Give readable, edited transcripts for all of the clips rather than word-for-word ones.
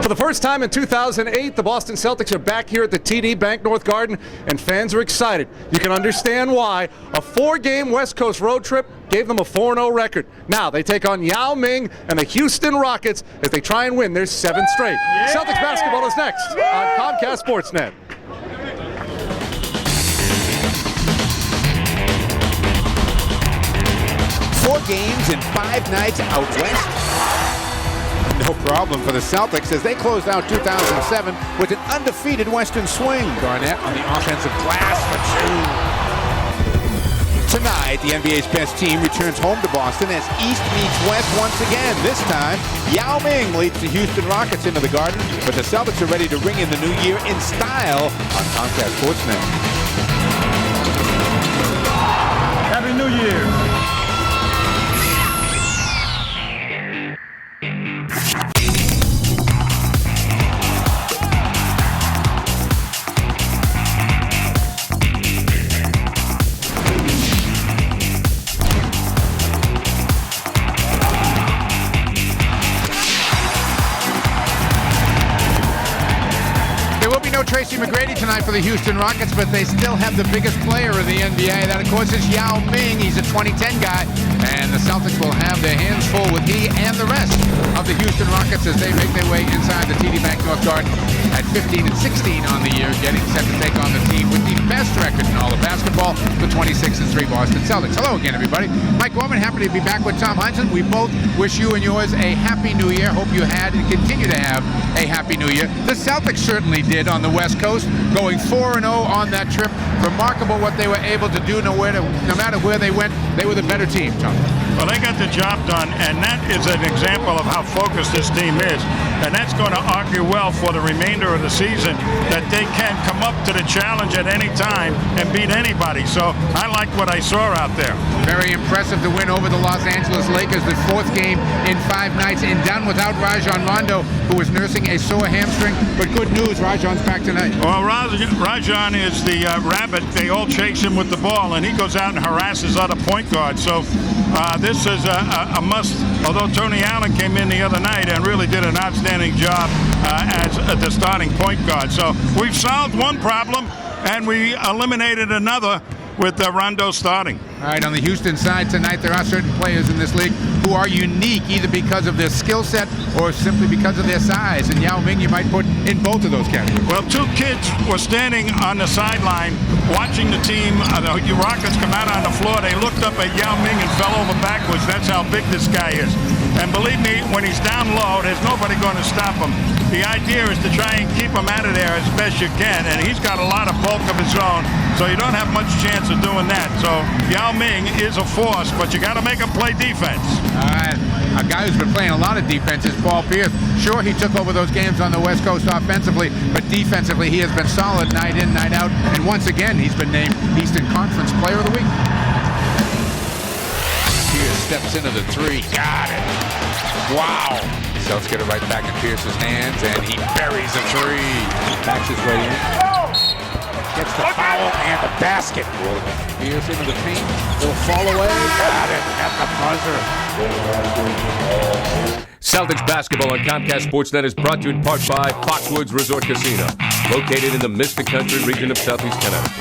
For the first time in 2008, the Boston Celtics are back here at the TD Bank North Garden, and fans are excited. You can understand why. A 4-game West Coast road trip gave them a 4-0 record. Now they take on Yao Ming and the Houston Rockets as they try and win their 7th straight. Yeah! Celtics basketball is next on Comcast Sportsnet. Four games in 5 nights out west. No problem for the Celtics as they closed out 2007 with an undefeated Western swing. Garnett on the offensive glass for 2. Tonight, the NBA's best team returns home to Boston as East meets West once again. This time, Yao Ming leads the Houston Rockets into the Garden, but the Celtics are ready to ring in the new year in style on Comcast Sportsnet. Happy New Year. No Tracy McGrady tonight for the Houston Rockets, but they still have the biggest player in the NBA. That, of course, is Yao Ming. He's a 2010 guy, and the Celtics will have their hands full with he and the rest of the Houston Rockets as they make their way inside the TD Bank North Garden at 15-16 on the year, getting set to take on the team with the best record in all of basketball, the 26-3 Boston Celtics. Hello again, everybody. Mike Gorman, happy to be back with Tom Heinsohn. We both wish you and yours a Happy New Year. Hope you had and continue to have a Happy New Year. The Celtics certainly did on the West Coast, going 4-0 on that trip. Remarkable what they were able to do. No matter where they went, they were the better team, Tom. Well, they got the job done, and that is an example of how focused this team is. And that's going to argue well for the remainder of the season, that they can come up to the challenge at any time and beat anybody. So I like what I saw out there. Very impressive to win over the Los Angeles Lakers, the 4th game in 5 nights, and done without Rajon Rondo, who was nursing a sore hamstring. But good news, Rajon's back tonight. Well, Rajon is the rabbit. They all chase him with the ball, and he goes out and harasses other point guards. So this is a must, although Tony Allen came in the other night and really did an outstanding job as the starting point guard. So we've solved one problem, and we eliminated another with Rondo starting. All right, on the Houston side tonight, there are certain players in this league who are unique, either because of their skill set or simply because of their size. And Yao Ming, you might put in both of those categories. Well, 2 kids were standing on the sideline watching the team, the Rockets come out on the floor. They looked up at Yao Ming and fell over backwards. That's how big this guy is. And believe me, when he's down low, there's nobody going to stop him. The idea is to try and keep him out of there as best you can, and he's got a lot of bulk of his own, so you don't have much chance of doing that. So Yao Ming is a force, but you got to make him play defense. All right. A guy who's been playing a lot of defense is Paul Pierce. Sure, he took over those games on the West Coast offensively, but defensively he has been solid night in, night out, and once again he's been named Eastern Conference Player of the Week. Pierce steps into the 3. Got it. Wow. Celtics get it right back in Pierce's hands, and he buries a 3. Backs his way in. Gets the foul and the basket. Pierce into the paint. He'll fall away. Got it at the buzzer. Celtics basketball on Comcast Sportsnet is brought to you in part by Foxwoods Resort Casino, located in the Mystic Country region of Southeast Connecticut.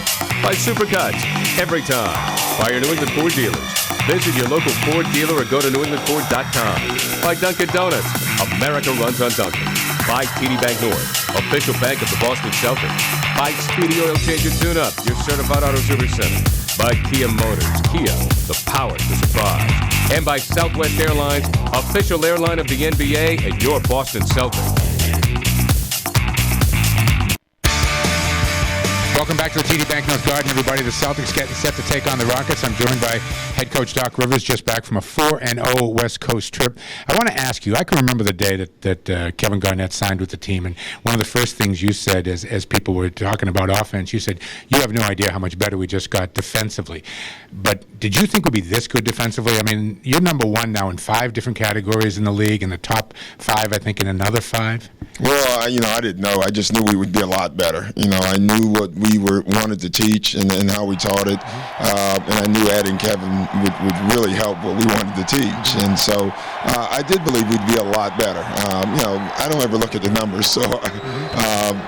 By Supercuts, every time. By your New England Ford dealers. Visit your local Ford dealer or go to newenglandford.com. By Dunkin' Donuts, America runs on Dunkin'. By TD Bank North, official bank of the Boston Celtics. By Speedy Oil Change and Tune-Up, your certified auto service center. By Kia Motors, Kia, the power to surprise. And by Southwest Airlines, official airline of the NBA and your Boston Celtics. Welcome back to the TD Bank North Garden, everybody. The Celtics getting set to take on the Rockets. I'm joined by head coach Doc Rivers, just back from a 4-0 West Coast trip. I want to ask you, I can remember the day that Kevin Garnett signed with the team, and one of the first things you said as people were talking about offense, you said, you have no idea how much better we just got defensively. But did you think we'd be this good defensively? I mean, you're number 1 now in 5 different categories in the league, and the top 5, I think, in another 5. Well, I didn't know. I just knew we would be a lot better. I knew what we we wanted to teach and how we taught it. And I knew adding Kevin would really help what we wanted to teach. And so I did believe we'd be a lot better. I don't ever look at the numbers, so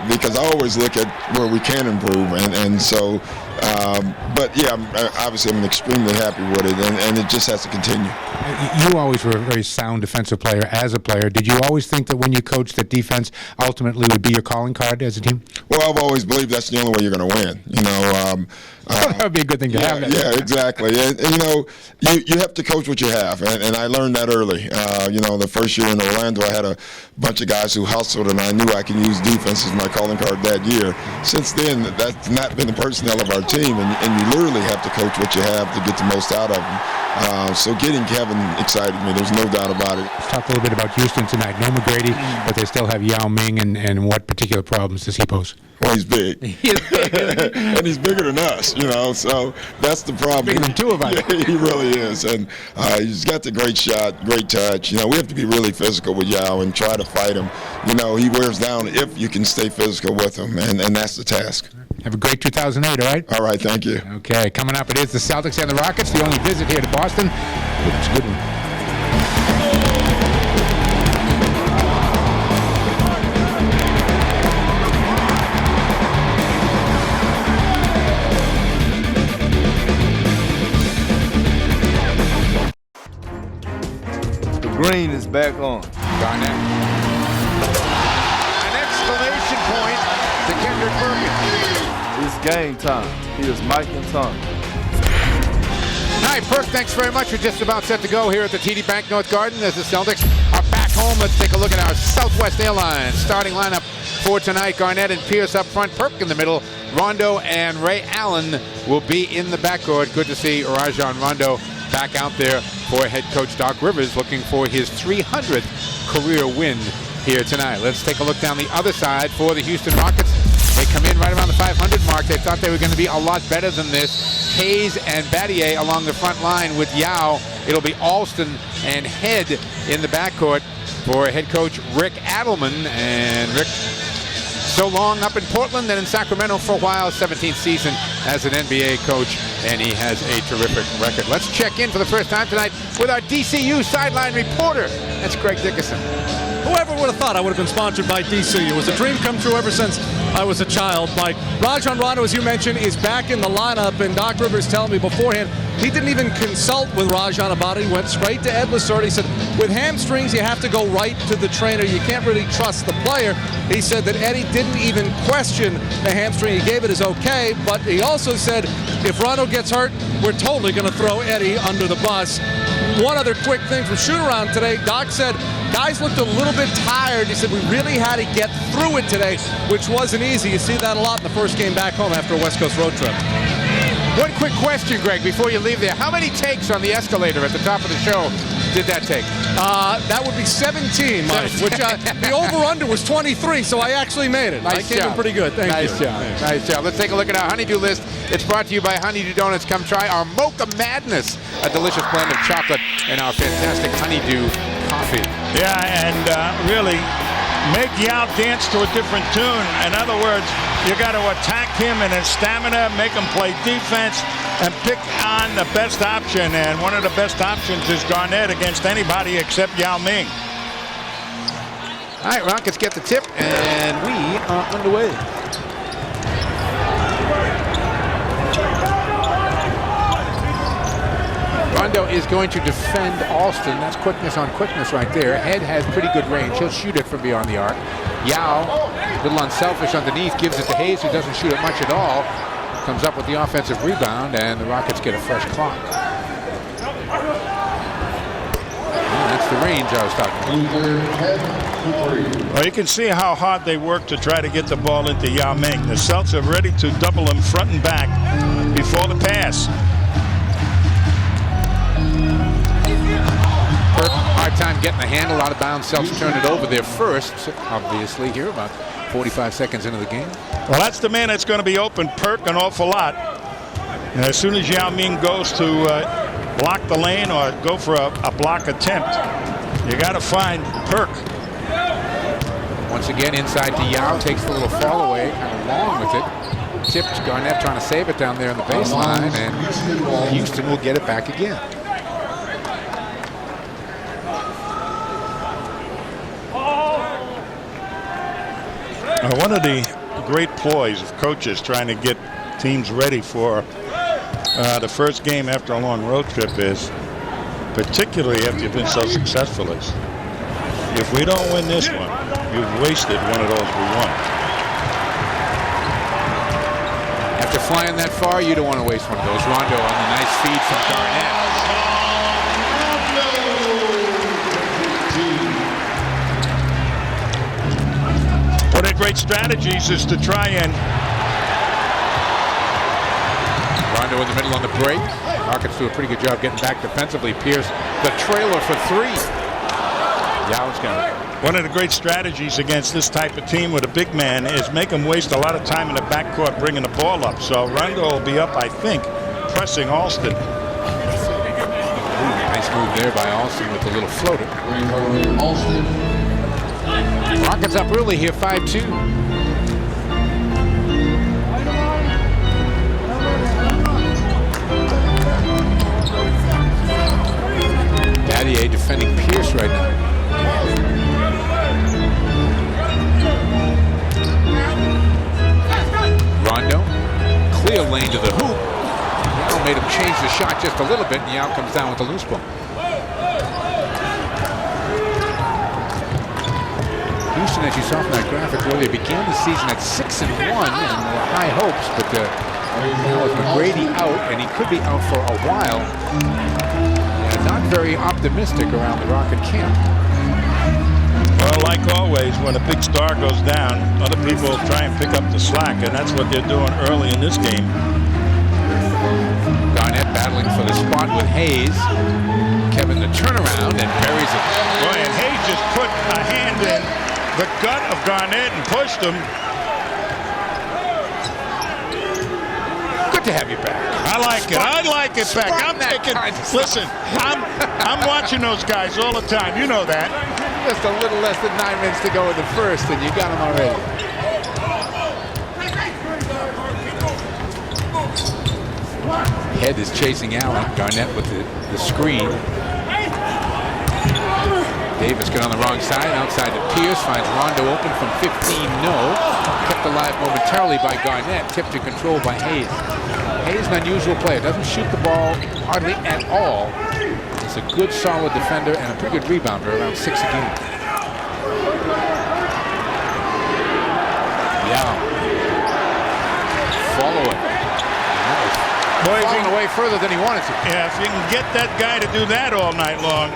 because I always look at where we can improve. And so, but yeah, obviously I'm extremely happy with it, and it just has to continue. You always were a very sound defensive player as a player. Did you always think that when you coached that defense ultimately would be your calling card as a team? Well, I've always believed that's the only way you're going to win. That would be a good thing to have. Yeah, exactly. And you have to coach what you have, and I learned that early. The first year in Orlando, I had a bunch of guys who hustled, and I knew I could use defense as my calling card that year. Since then, that's not been the personnel of our team, and you literally have to coach what you have to get the most out of them. So getting Kevin excited me. There's no doubt about it. Let's talk a little bit about Houston tonight. No McGrady, but they still have Yao Ming, and what particular problems does he pose? Well, he's big. He is big. And he's bigger than us, so that's the problem. Bigger than two of us. Yeah, he really is. And he's got the great shot, great touch. We have to be really physical with Yao and try to fight him. He wears down if you can stay physical with him, and that's the task. Have a great 2008, all right? All right, thank you. Okay, coming up, it is the Celtics and the Rockets, the only visit here to Boston. It's a good one. Green is back on. Garnett. An exclamation point to Kendrick Perkins. It's game time. Here's Mike and Tom. All right, Perk, thanks very much. We're just about set to go here at the TD Bank North Garden as the Celtics are back home. Let's take a look at our Southwest Airlines starting lineup for tonight. Garnett and Pierce up front, Perk in the middle. Rondo and Ray Allen will be in the backcourt. Good to see Rajon Rondo back out there for head coach Doc Rivers, looking for his 300th career win here tonight. Let's take a look down the other side for the Houston Rockets. They come in right around the 500 mark. They thought they were going to be a lot better than this. Hayes and Battier along the front line with Yao. It'll be Alston and Head in the backcourt for head coach Rick Adelman. And Rick, so long up in Portland, then in Sacramento for a while, 17th season as an NBA coach, and he has a terrific record. Let's check in for the first time tonight with our DCU sideline reporter. That's Greg Dickerson. Whoever would have thought I would have been sponsored by DCU? It was a dream come true ever since I was a child. Mike, Rajon Rondo, as you mentioned, is back in the lineup, and Doc Rivers telling me beforehand he didn't even consult with Rajon about it. He went straight to Ed Lasorda. He said, with hamstrings, you have to go right to the trainer. You can't really trust the player. He said that Eddie didn't even question the hamstring. He gave it as okay, but he also said if Rondo gets hurt, we're totally going to throw Eddie under the bus. One other quick thing from shoot-around today, Doc said guys looked a little bit tired. He said we really had to get through it today, which wasn't easy. You see that a lot in the first game back home after a West Coast road trip. One quick question, Greg, before you leave there. How many takes on the escalator at the top of the show did that take? That would be 17, Mike, which the over-under was 23, so I actually made it. Nice I came job. in pretty good. Thank you. Nice job. Nice job. Let's take a look at our honeydew list. It's brought to you by Honeydew Donuts. Come try our Mocha Madness, a delicious blend of chocolate and our fantastic honeydew coffee. Yeah, and really make Yao dance to a different tune. In other words, you got to attack him and his stamina, make him play defense, and pick on the best option. And one of the best options is Garnett against anybody except Yao Ming. All right, Rockets get the tip, and we are underway. Rondo is going to defend Alston. That's quickness on quickness right there. Head has pretty good range. He'll shoot it from beyond the arc. Yao, a little unselfish underneath, gives it to Hayes, who doesn't shoot it much at all. Comes up with the offensive rebound, and the Rockets get a fresh clock. That's the range I was talking about. Well, you can see how hard they work to try to get the ball into Yao Ming. The Celtics are ready to double him front and back before the pass. Hard time getting the handle out of bounds. Celtics turn it over there first, obviously, here about 45 seconds into the game. Well, that's the man that's going to be open, Perk, an awful lot. And as soon as Yao Ming goes to block the lane or go for a block attempt, you got to find Perk. Once again, inside to Yao, takes the little fall away, kind of long with it. tipped. Garnett trying to save it down there on the baseline, and Houston will get it back again. One of the great ploys of coaches trying to get teams ready for the first game after a long road trip is, particularly after you've been so successful, is if we don't win this one, you've wasted one of those we won. After flying that far, you don't want to waste one of those. Rondo on the nice feed from Garnett. One of the great strategies is to try and... Rondo in the middle on the break. Rockets do a pretty good job getting back defensively. Pierce, the trailer for three. Yao's got it. One of the great strategies against this type of team with a big man is make them waste a lot of time in the backcourt bringing the ball up. So Rondo will be up, I think, pressing Alston. Nice move there by Alston with the little floater. Rockets up early here, 5-2. Battier defending Pierce right now. Rondo, clear lane to the hoop. Yao made him change the shot just a little bit, and Yao comes down with the loose ball. Houston, as you saw from that graphic, where they began the season at 6-1, and there were high hopes, but now with McGrady out, and he could be out for a while, not very optimistic around the Rocket camp. Well, like always, when a big star goes down, other people try and pick up the slack, and that's what they're doing early in this game. Garnett battling for the spot with Hayes. Kevin the turnaround and buries it. Boy, and Hayes just put a hand in the gut of Garnett and pushed him. Good to have you back. I like it. I like it back. I'm thinking. Listen, I'm watching those guys all the time. You know that. Just a little less than 9 minutes to go in the first, and you got him already. Head is chasing Allen. Garnett with the screen. Davis got on the wrong side, outside to Pierce, finds Rondo open from 15, no. Kept alive momentarily by Garnett, tipped to control by Hayes. Hayes, an unusual player, doesn't shoot the ball hardly at all. He's a good, solid defender and a pretty good rebounder, around 6 a game. Yao. Follow it. Boy, falling away further than he wanted to. Yeah, if you can get that guy to do that all night long,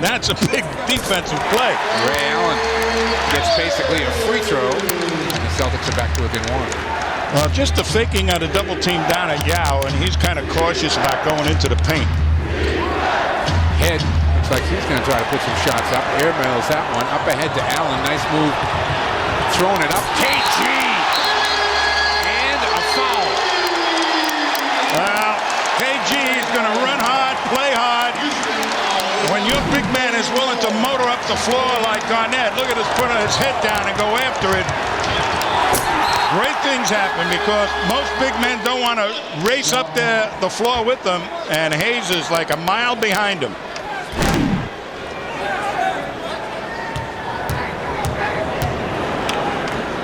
that's a big defensive play. Ray Allen gets basically a free throw, and the Celtics are back to within one. Well, just the faking out a double team down at Yao, and he's kind of cautious about going into the paint. Head looks like he's going to try to put some shots up. Airmails that one up ahead to Allen. Nice move, throwing it up. KG and a foul. Well, KG is going to run hard, play hard. When your big man is willing to motor up the floor like Garnett, look at us put his head down and go after it. Great things happen because most big men don't want to race up the floor with them, and Hayes is like a mile behind him.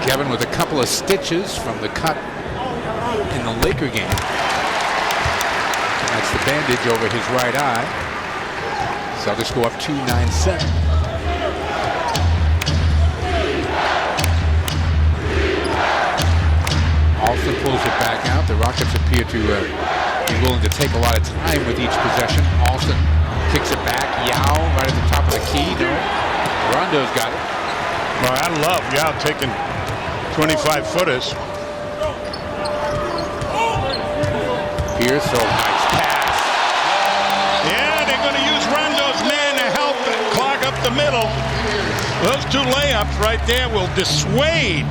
Kevin with a couple of stitches from the cut in the Laker game. That's the bandage over his right eye. Celtics go up 2-9-7. Alston pulls it back out. The Rockets appear to be willing to take a lot of time with each possession. Alston kicks it back. Yao right at the top of the key. No. Rondo's got it. Well, I love Yao taking 25-footers. Pierce, so nice pass. Yeah, they're going to use Rondo's man to help clog up the middle. Those two layups right there will dissuade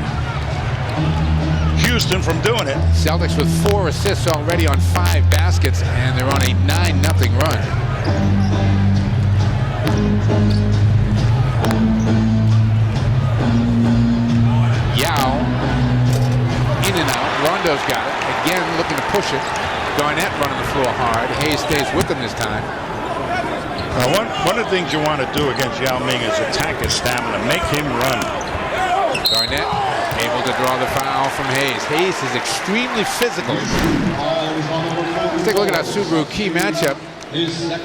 Houston from doing it. Celtics with 4 assists already on 5 baskets, and they're on a 9-0 run. Yao in and out. Rondo's Rondo's got it. Again, looking to push it. Garnett running the floor hard. Hayes stays with him this time. One of the things you want to do against Yao Ming is attack his stamina, make him run. Garnett able to draw the foul from Hayes. Hayes is extremely physical. Let's take a look at our Subaru key matchup.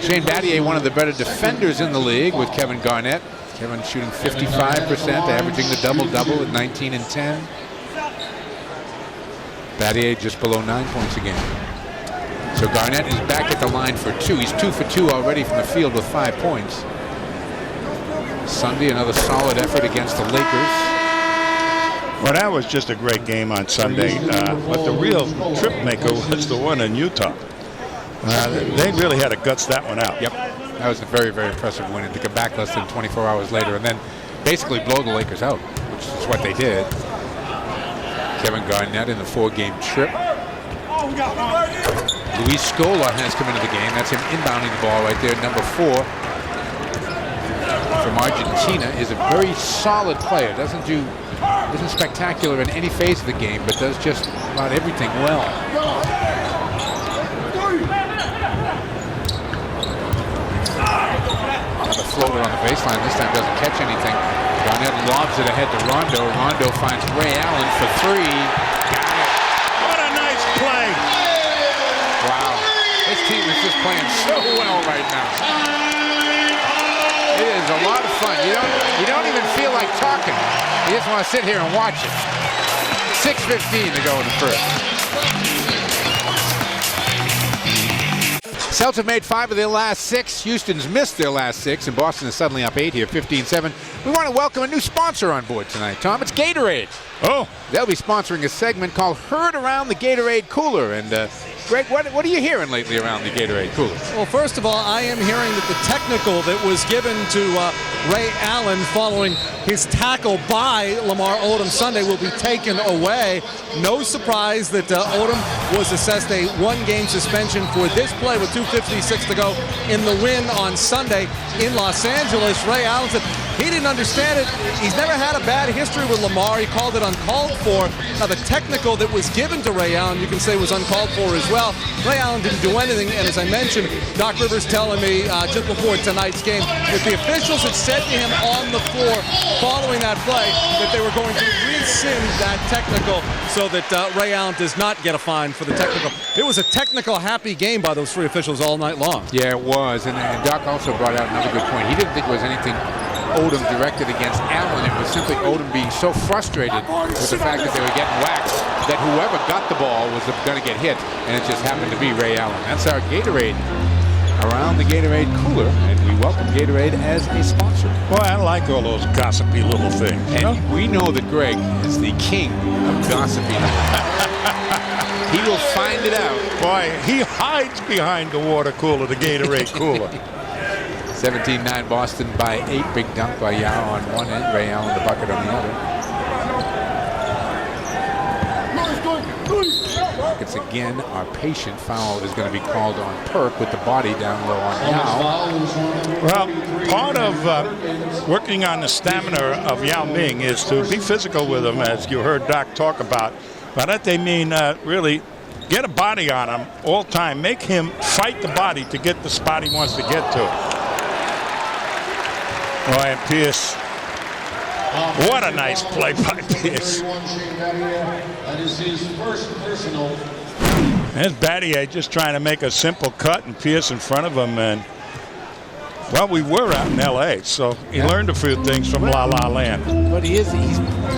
Shane Battier, one of the better defenders in the league, with Kevin Garnett. Kevin shooting 55%, averaging the double-double at 19 and 10. Battier just below 9 points a game. So Garnett is back at the line for 2. He's 2 for 2 already from the field with 5 points. Sunday, another solid effort against the Lakers. Well, that was just a great game on Sunday. But the real trip maker was the one in Utah. They really had to guts that one out. Yep. That was a very, very impressive win. And to come back less than 24 hours later and then basically blow the Lakers out, which is what they did. Kevin Garnett in the 4-game trip. Luis Scola has come into the game. That's him inbounding the ball right there. Number 4 from Argentina is a very solid player. Isn't spectacular in any phase of the game, but does just about everything well. Another floater on the baseline. This time doesn't catch anything. Garnett lobs it ahead to Rondo. Rondo finds Ray Allen for 3. Got it. What a nice play. Wow. This team is just playing so well right now. It is a lot of fun. You don't even feel like talking. You just want to sit here and watch it. 6:15 to go in the first. Celtics have made 5 of their last 6. Houston's missed their last 6, and Boston is suddenly up 8 here, 15-7. We want to welcome a new sponsor on board tonight, Tom. It's Gatorade. Oh. They'll be sponsoring a segment called Heard Around the Gatorade Cooler. And Greg, what are you hearing lately around the Gatorade Cooler? Well, first of all, I am hearing that the technical that was given to Ray Allen following his tackle by Lamar Odom Sunday will be taken away. No surprise that Odom was assessed a 1-game suspension for this play with 2:56 to go in the win on Sunday in Los Angeles. Ray Allen said he didn't understand it. He's never had a bad history with Lamar. He called it uncalled for. Now, the technical that was given to Ray Allen, you can say, was uncalled for as well. Ray Allen didn't do anything, and as I mentioned, Doc Rivers telling me just before tonight's game that the officials had said to him on the floor following that play that they were going to rescind that technical so that Ray Allen does not get a fine for the technical. It was a technical happy game by those 3 officials all night long. Yeah, it was, and Doc also brought out another good point. He didn't think it was anything Odom directed against Allen. It was simply Odom being so frustrated with the fact that they were getting waxed that whoever got the ball was going to get hit, and it just happened to be Ray Allen. That's our Gatorade Around the Gatorade Cooler, and we welcome Gatorade as a sponsor. Boy, I like all those gossipy little things. And we know that Greg is the king of gossiping. He will find it out. Boy, he hides behind the water cooler, the Gatorade cooler. 17-9 Boston by 8. Big dunk by Yao on one end, Ray Allen the bucket on the other. It's again, our patient foul is going to be called on Perk with the body down low on Yao. Well, part of working on the stamina of Yao Ming is to be physical with him, as you heard Doc talk about. By that they mean really get a body on him all time. Make him fight the body to get the spot he wants to get to. Oh, and Pierce. What a nice play by Pierce. That is his first personal. There's Battier just trying to make a simple cut, and Pierce in front of him. And well, we were out in L.A., so he learned a few things from La La Land. But he's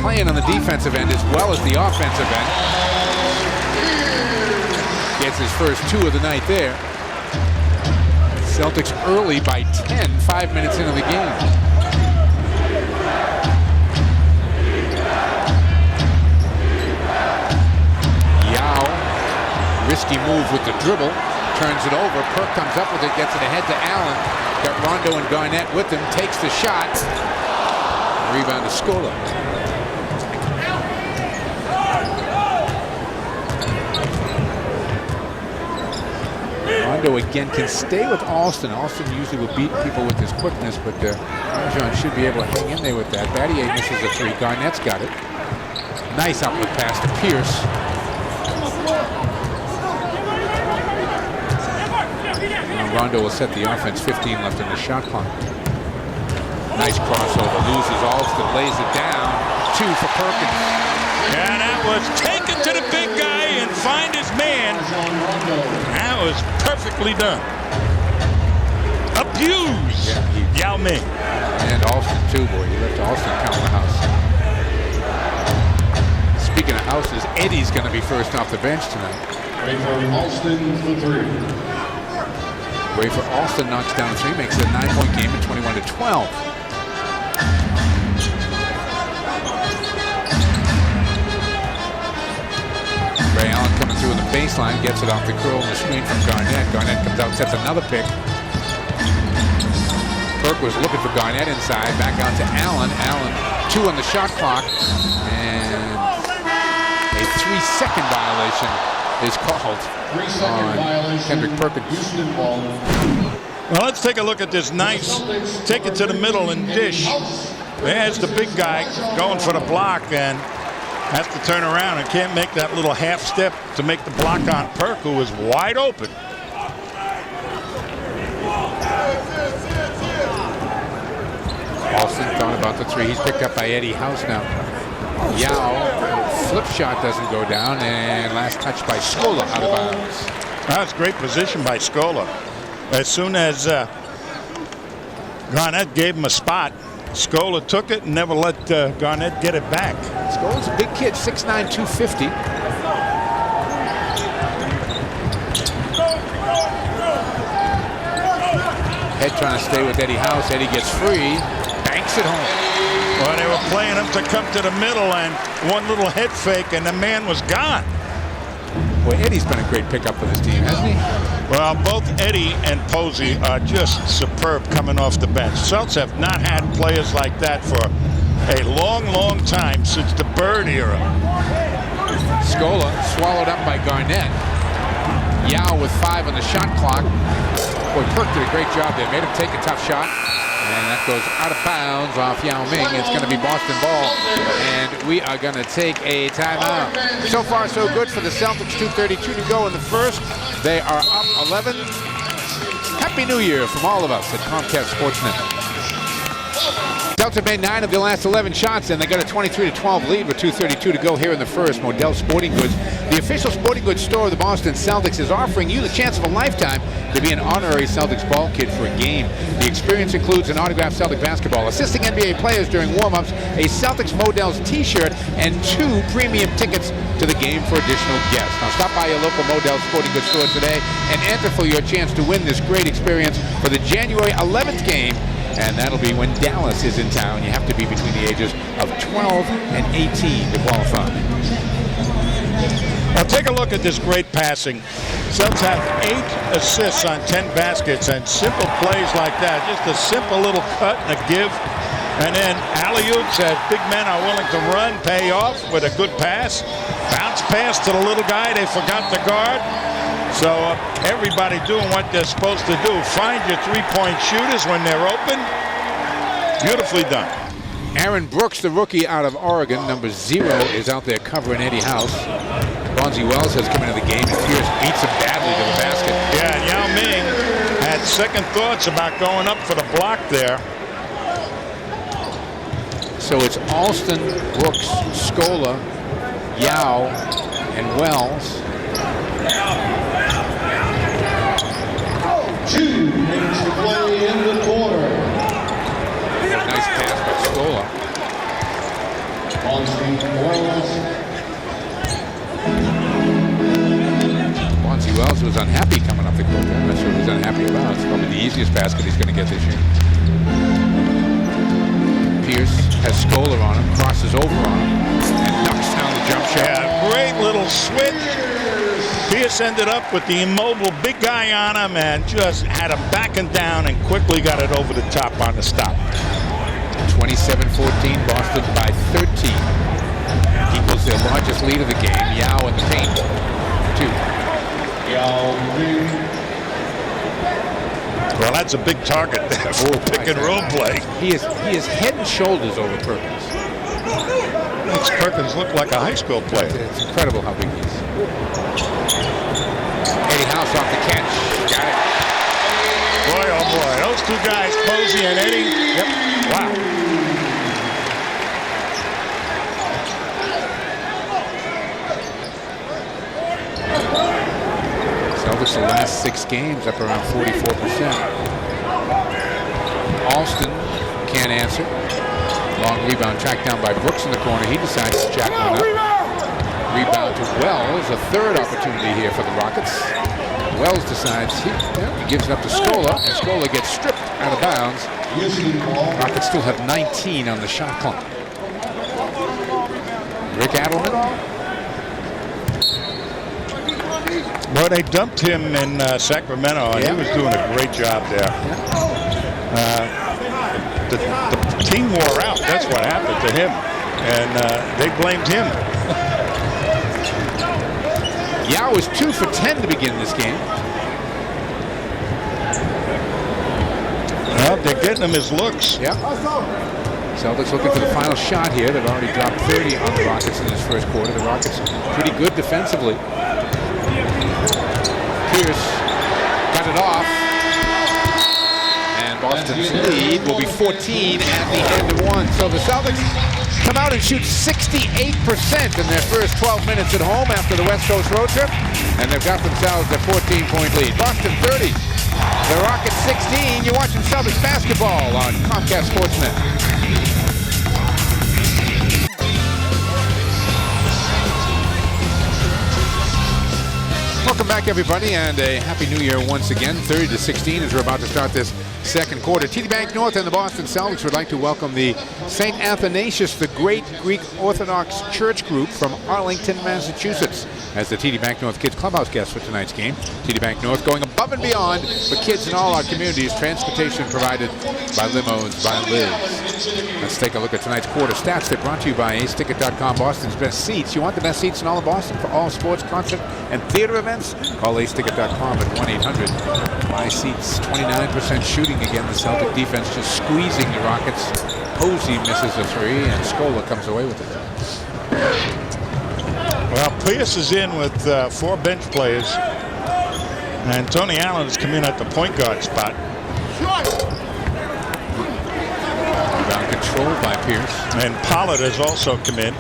playing on the defensive end as well as the offensive end. Gets his first 2 of the night there. Celtics early by 10, 5 minutes into the game. Yao, risky move with the dribble, turns it over. Perk comes up with it, gets it ahead to Allen. Got Rondo and Garnett with him, takes the shot. Rebound to Scola. Rondo again can stay with Alston. Alston usually will beat people with his quickness, but Arjon should be able to hang in there with that. Battier misses a 3. Garnett's got it. Nice outlet pass to Pierce. Rondo will set the offense. 15 left in the shot clock. Nice crossover. Loses Alston. Lays it down. 2 for Perkins. And that was taken to the big guy and find his man. That was perfectly done. Abuse. Yao Ming. And Alston too, boy. You left Alston count the house. Speaking of houses, Eddie's going to be first off the bench tonight. Wait for Alston for 3. Wafer Alston knocks down 3, makes it a 9-point game at 21-12. Ray Allen coming through in the baseline, gets it off the curl and the screen from Garnett. Garnett comes out, sets another pick. Burke was looking for Garnett inside, back out to Allen. Allen 2 on the shot clock, and a 3-second violation is called on Kendrick Perkins. Well, let's take a look at this nice take it to the middle and dish. There's the big guy going for the block and has to turn around and can't make that little half step to make the block on Perk, who was wide open. Alston thought about the 3. He's picked up by Eddie House now. Yao, flip shot doesn't go down, and last touch by Scola out of bounds. That was great position by Scola. As soon as Garnett gave him a spot, Scola took it and never let Garnett get it back. Scola's a big kid, 6'9", 250. Head trying to stay with Eddie House. Eddie gets free, banks it home. Well, they were playing him to come to the middle, and one little head fake, and the man was gone. Boy, Eddie's been a great pickup for this team, hasn't he? Well, both Eddie and Posey are just superb coming off the bench. Celtics have not had players like that for a long, long time since the Bird era. Scola swallowed up by Garnett. Yao with 5 on the shot clock. Boy, Perk did a great job there. Made him take a tough shot. And that goes out of bounds off Yao Ming. It's going to be Boston ball. And we are going to take a timeout. So far, so good for the Celtics. 2:32 to go in the first. They are up 11. Happy New Year from all of us at Comcast Sportsnet. Celtics made 9 of the last 11 shots, and they got a 23-12 lead with 2:32 to go here in the first. Modell Sporting Goods, the official sporting goods store of the Boston Celtics, is offering you the chance of a lifetime to be an honorary Celtics ball kid for a game. The experience includes an autographed Celtic basketball, assisting NBA players during warm-ups, a Celtics Modell's t-shirt, and 2 premium tickets to the game for additional guests. Now stop by your local Modell Sporting Goods store today and enter for your chance to win this great experience for the January 11th game. And that'll be when Dallas is in town. You have to be between the ages of 12 and 18 to qualify. Now take a look at this great passing. Celtics have 8 assists on 10 baskets, and simple plays like that. Just a simple little cut and a give. And then alley-oops as big men are willing to run, pay off with a good pass. Bounce pass to the little guy they forgot to guard. So everybody doing what they're supposed to do. Find your 3-point shooters when they're open. Beautifully done. Aaron Brooks, the rookie out of Oregon, number 0, is out there covering Eddie House. Bonzi Wells has come into the game, and Pierce beats him badly to the basket. Yeah, and Yao Ming had second thoughts about going up for the block there. So it's Alston, Brooks, Scola, Yao, and Wells. 2 minutes to play in the quarter. Nice pass by Scola. Bonzi Wells. Bonzi Wells was unhappy coming up the court. I'm not sure what he's unhappy about. It's probably the easiest basket he's going to get this year. Pierce has Scola on him, crosses over on him, and knocks down the jump shot. Yeah, great little switch. Pierce ended up with the immobile big guy on him and just had him backing down and quickly got it over the top on the stop. 27-14, Boston by 13. Equals their largest lead of the game. Yao in the paint. 2. Yao Ming. Well, that's a big target there for pick and roll play. He is head and shoulders over Perkins. Makes Perkins look like a high school player. It's incredible how big he is. Eddie House off the catch. Got it. oh boy. Those two guys, Bonzi and Eddie. Yep. Wow. Celtics the last 6 games up around 44%. Alston can't answer. Long rebound tracked down by Brooks in the corner. He decides to jack one up. Rebound to Wells. A third opportunity here for the Rockets. Wells decides he gives it up to Scola, and Scola gets stripped out of bounds. Rockets still have 19 on the shot clock. Rick Adelman. Well, they dumped him in Sacramento, and he was doing a great job there. The team wore out. That's what happened to him, and they blamed him. Yao was 2 for 10 to begin this game. Well, they're getting him his looks. Yep. Celtics looking for the final shot here. They've already dropped 30 on the Rockets in this first quarter. The Rockets pretty good defensively. Pierce got it off. And Boston's lead will be 14 at the end of 1. So the Celtics come out and shoot 68% in their first 12 minutes at home after the West Coast road trip. And they've got themselves a 14-point lead. Boston 30. The Rockets 16. You're watching Celtics basketball on Comcast Sportsnet. Welcome back, everybody, and a Happy New Year once again. 30-16 as we're about to start this second quarter. TD Bank North and the Boston Celtics would like to welcome the St. Athanasius, the Great Greek Orthodox Church Group from Arlington, Massachusetts, as the TD Bank North Kids Clubhouse guest for tonight's game. TD Bank North going above and beyond for kids in all our communities. Transportation provided by Limos by Liz. Let's take a look at tonight's quarter stats. They're brought to you by aceticket.com, Boston's best seats. You want the best seats in all of Boston for all sports, concert, and theater events? Call aceticket.com at 1-800. Seats. 29% shooting again. The Celtic defense just squeezing the Rockets. Posey misses a 3, and Scola comes away with it. Well, Pierce is in with 4 bench players, and Tony Allen has come in at the point guard spot. Rebound controlled by Pierce. And Pollard has also come in.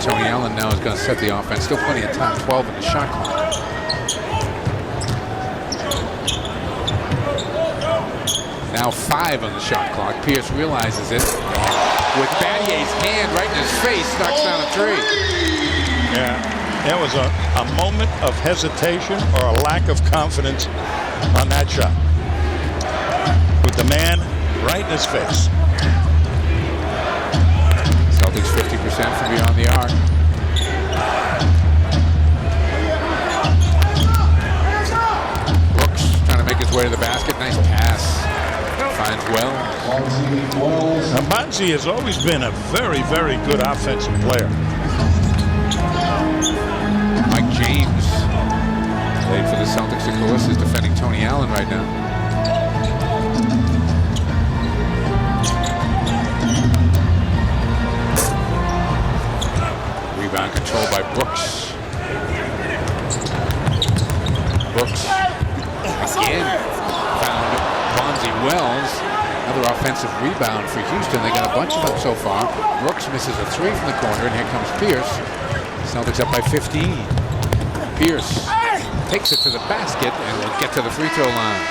Tony Allen now is going to set the offense. Still plenty of time. 12 in the shot clock. Now 5 on the shot clock. Pierce realizes it. With Battier's hand right in his face, knocks down a 3. Yeah, there was a moment of hesitation or a lack of confidence on that shot. With the man right in his face. Celtics 50% from beyond the arc. Brooks trying to make his way to the basket. Nice pass. Finds Wells. Now, Bonzi has always been a very, very good offensive player. Mike James played for the Celtics, of course, is defending Tony Allen right now. Rebound controlled by Brooks. Brooks again found Bonzi Wells. Another offensive rebound for Houston. They got a bunch of them so far. Brooks misses a 3 from the corner, and here comes Pierce. Celtics up by 15. Pierce takes it to the basket and will get to the free throw line.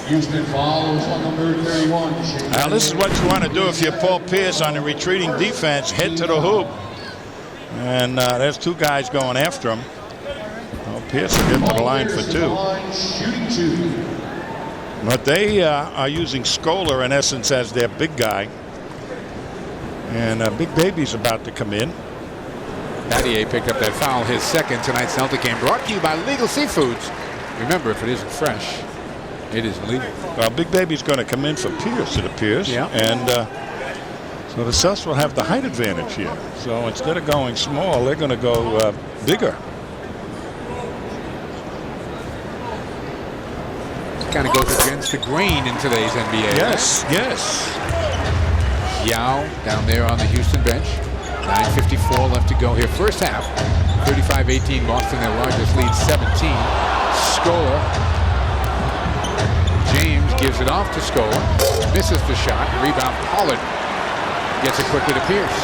Houston fouls on number 31. Now, this is what you want to do if you're Paul Pierce on the retreating defense. Head to the hoop. And there's 2 guys going after him. Well, Pierce will get to the line for 2. But they are using Scola, in essence, as their big guy. And Big Baby's about to come in. Battier picked up that foul, his second tonight's Celtic game. Brought to you by Legal Seafoods. Remember, if it isn't fresh, it isn't legal. Well, Big Baby's going to come in for Pierce, it appears. Yeah. And so the Celtics will have the height advantage here. So instead of going small, they're going to go bigger. Kind of goes against the grain in today's NBA. Yes, yes. Yao down there on the Houston bench. 9:54 left to go here. First half, 35-18 Boston, their largest lead, 17. Scola. James gives it off to Scola. Misses the shot. Rebound Pollard. Gets it quickly to Pierce.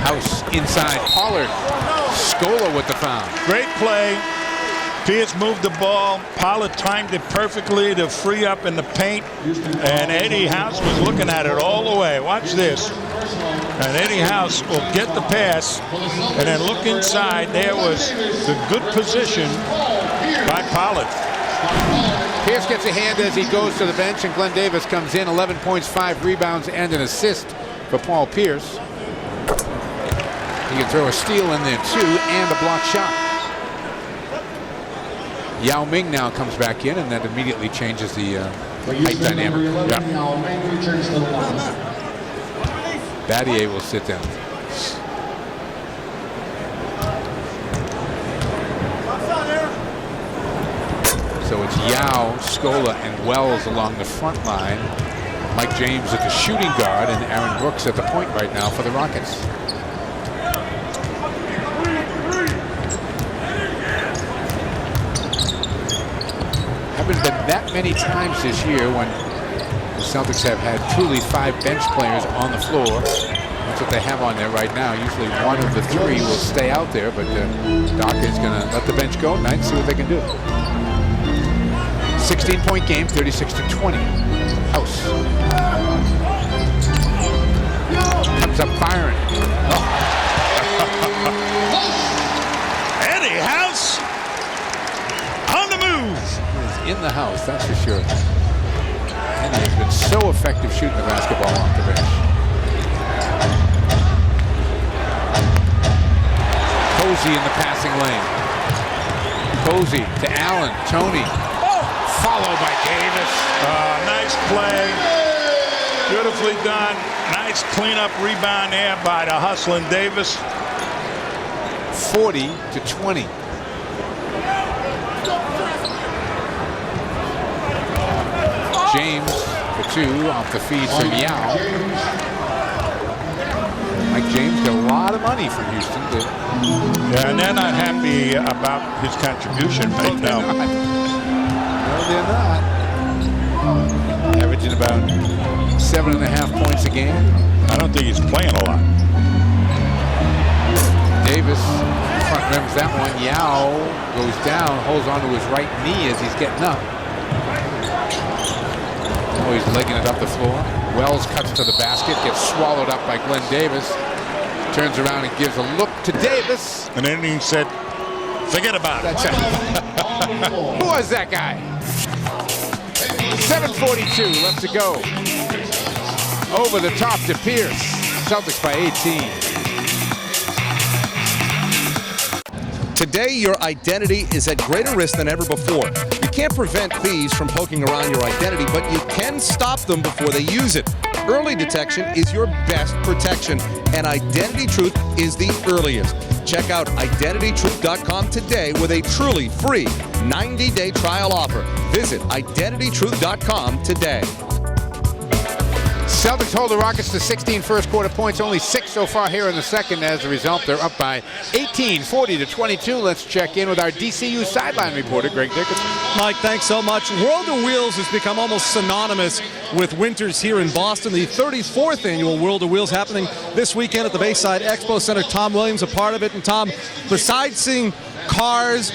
House inside Pollard. Scola with the foul. Great play. Pierce moved the ball. Pollard timed it perfectly to free up in the paint. And Eddie House was looking at it all the way. Watch this. And Eddie House will get the pass and then look inside. There was the good position by Pollard. Pierce gets a hand as he goes to the bench, and Glenn Davis comes in. 11 points, 5 rebounds, and an assist for Paul Pierce. He can throw a steal in there, too, and a block shot. Yao Ming now comes back in, and that immediately changes the height dynamic. Battier will sit down. So it's Yao, Scola, and Wells along the front line. Mike James at the shooting guard, and Aaron Brooks at the point right now for the Rockets. Haven't been that many times this year when the Celtics have had truly 5 bench players on the floor. That's what they have on there right now. Usually one of the 3 will stay out there, but Doc is going to let the bench go tonight and see what they can do. 16-point game, 36-20. House. Comes up firing. Oh. Eddie House on the move. In the house, that's for sure. And he has been so effective shooting the basketball off the bench. Posey in the passing lane. Posey to Allen. Tony. Followed by Davis. Nice play. Beautifully done. Nice cleanup rebound there by the hustling Davis. 40-20. James for 2 off the feed from Yao. Mike James got a lot of money from Houston. Yeah, and they're not happy about his contribution right now. No, they're not. Averaging about 7.5 points a game. I don't think he's playing a lot. Davis front rims that one. Yao goes down, holds onto his right knee as he's getting up. Oh, he's legging it up the floor. Wells cuts to the basket, gets swallowed up by Glenn Davis. Turns around and gives a look to Davis. And then he said, forget about it. That's it. Who was that guy? 7:42 left to go. Over the top to Pierce. Celtics by 18. Today, your identity is at greater risk than ever before. You can't prevent thieves from poking around your identity, but you can stop them before they use it. Early detection is your best protection, and Identity Truth is the earliest. Check out IdentityTruth.com today with a truly free 90-day trial offer. Visit IdentityTruth.com today. Celtics hold the Rockets to 16 first quarter points, only 6 so far here in the second. As a result, they're up by 18, 40-22. Let's check in with our DCU sideline reporter, Greg Dickerson. Mike, thanks so much. World of Wheels has become almost synonymous with winters here in Boston. The 34th annual World of Wheels happening this weekend at the Bayside Expo Center. Tom Williams a part of it. And Tom, besides seeing cars,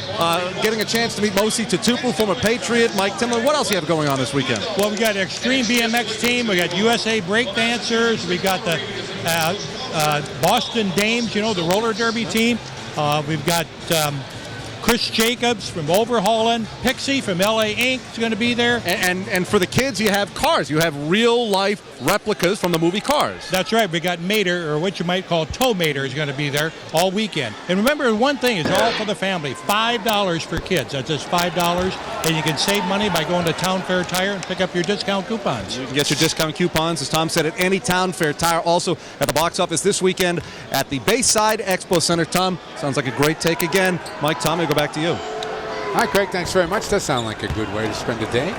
getting a chance to meet Mosi Tutupu, former Patriot, Mike Timlin, what else do you have going on this weekend? Well, we got an extreme BMX team. We got USA breakdancers. We got the Boston Dames, you know, the roller derby team. We've got Chris Jacobs from Overhauling. Pixie from LA Inc. is going to be there. And for the kids, you have cars. You have real-life replicas from the movie Cars. That's right. We got Mater, or what you might call Tow Mater, is going to be there all weekend. And remember, one thing is all for the family. $5 for kids. That's just $5. And you can save money by going to Town Fair Tire and pick up your discount coupons. You can get your discount coupons, as Tom said, at any Town Fair Tire. Also at the box office this weekend at the Bayside Expo Center. Tom, sounds like a great take again. Mike, Tom, I'll go back to you. All right, Craig, thanks very much. Does sound like a good way to spend a day.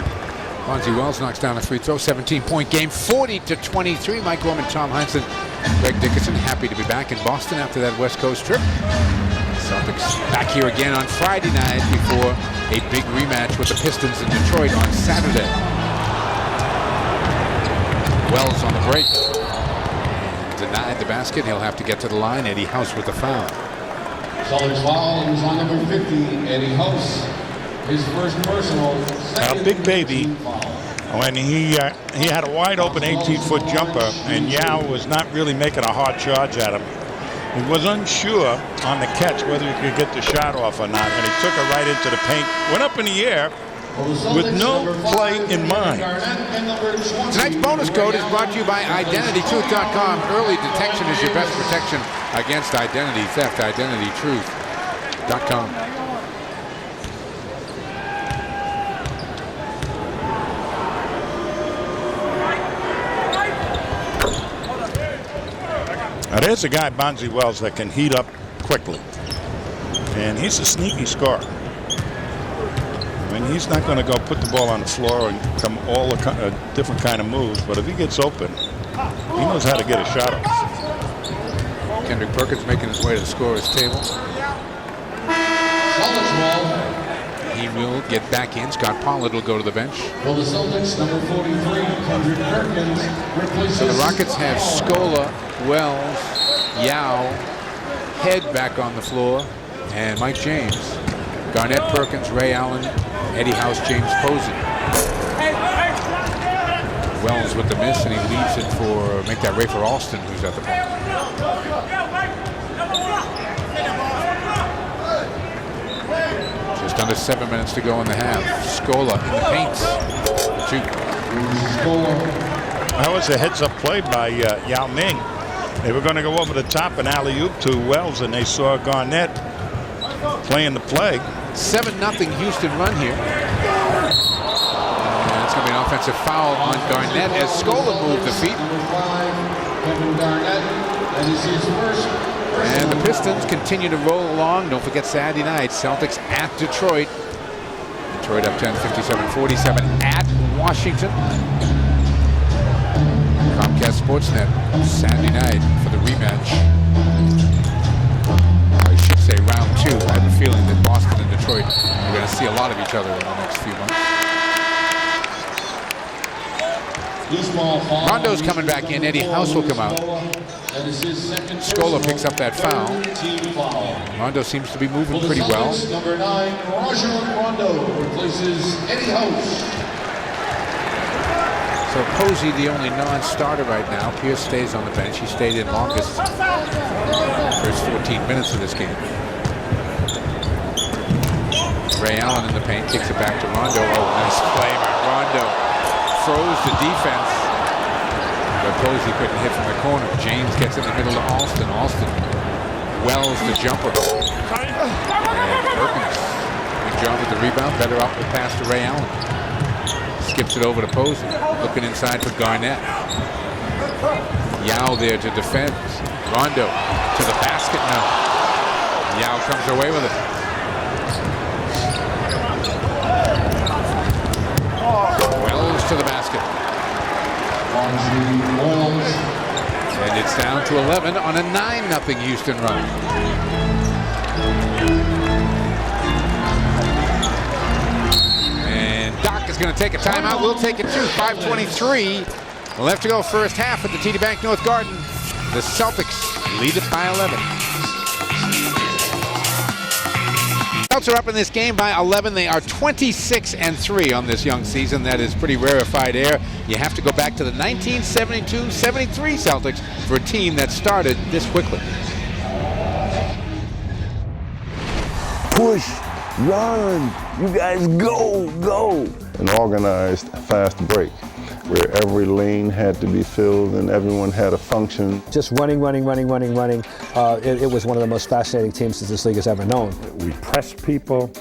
Bonzi Wells knocks down a free throw. 17-point game, 40-23. Mike Gorman, Tom Heinsohn, Greg Dickerson happy to be back in Boston after that West Coast trip. Celtics back here again on Friday night before a big rematch with the Pistons in Detroit on Saturday. Wells on the break. Denied the basket. He'll have to get to the line. Eddie House with the foul. Celtics foul is on number 50, Eddie House. His first personal. A big baby. When he had a wide open 18-foot jumper, and Yao was not really making a hard charge at him. He was unsure on the catch whether he could get the shot off or not, and he took it right into the paint. Went up in the air with no play in mind. Tonight's bonus code is brought to you by IdentityTruth.com. Early detection is your best protection against identity theft. IdentityTruth.com. Now there's a guy, Bonzi Wells, that can heat up quickly, and he's a sneaky scorer. I mean, he's not going to go put the ball on the floor and come all the different kind of moves, but if he gets open, he knows how to get a shot off. Kendrick Perkins making his way to the scorer's table. He will get back in. Scott Pollard will go to the bench. For the Celtics, number 43, Kendrick Perkins replaces. So the Rockets have Scola, Wells, Yao, Head back on the floor, and Mike James. Garnett, Perkins, Ray Allen, Eddie House, James Posey. Wells with the miss, and he leaves it for, make that Rafer Alston, who's at the point. Just under 7 minutes to go in the half. Scola in the paint. That was a heads-up play by Yao Ming. They were going to go over the top and alley-oop to Wells, and they saw Garnett playing the play. 7-0 Houston run here. And it's going to be an offensive foul on Garnett as Scola moved the feet. And the Pistons continue to roll along. Don't forget Saturday night, Celtics at Detroit. Detroit up 10, 57-47 at Washington. Comcast Sportsnet Saturday night for the rematch. I should say round 2. I have a feeling that Boston and Detroit are going to see a lot of each other in the next few months. Rondo's coming back in. Eddie House will come out. Scola picks up that foul. Rondo seems to be moving pretty well. Number 9, Rondo replaces Eddie House. So Posey, the only non-starter right now. Pierce stays on the bench. He stayed in longest first 14 minutes of this game. Ray Allen in the paint, kicks it back to Rondo. Oh, nice play by Rondo. Froze the defense. But Posey couldn't hit from the corner. James gets in the middle to Alston. Alston, Wells the jumper. And Perkins, good job with the rebound. Better off the pass to Ray Allen. Skips it over to Posey. Looking inside for Garnett. Yao there to defend. Rondo to the basket now. Yao comes away with it. Wells to the basket. And it's down to 11 on a 9-0 Houston run. And Doc is going to take a timeout. We'll take it too. 5:23 left to go first half at the TD Bank North Garden. The Celtics lead it by 11. Celtics are up in this game by 11. They are 26-3 on this young season. That is pretty rarefied air. You have to go back to the 1972-73 Celtics for a team that started this quickly. Push, run, you guys go. An organized fast break where every lane had to be filled and everyone had a function. Just running. It was one of the most fascinating teams that this league has ever known. We pressed people.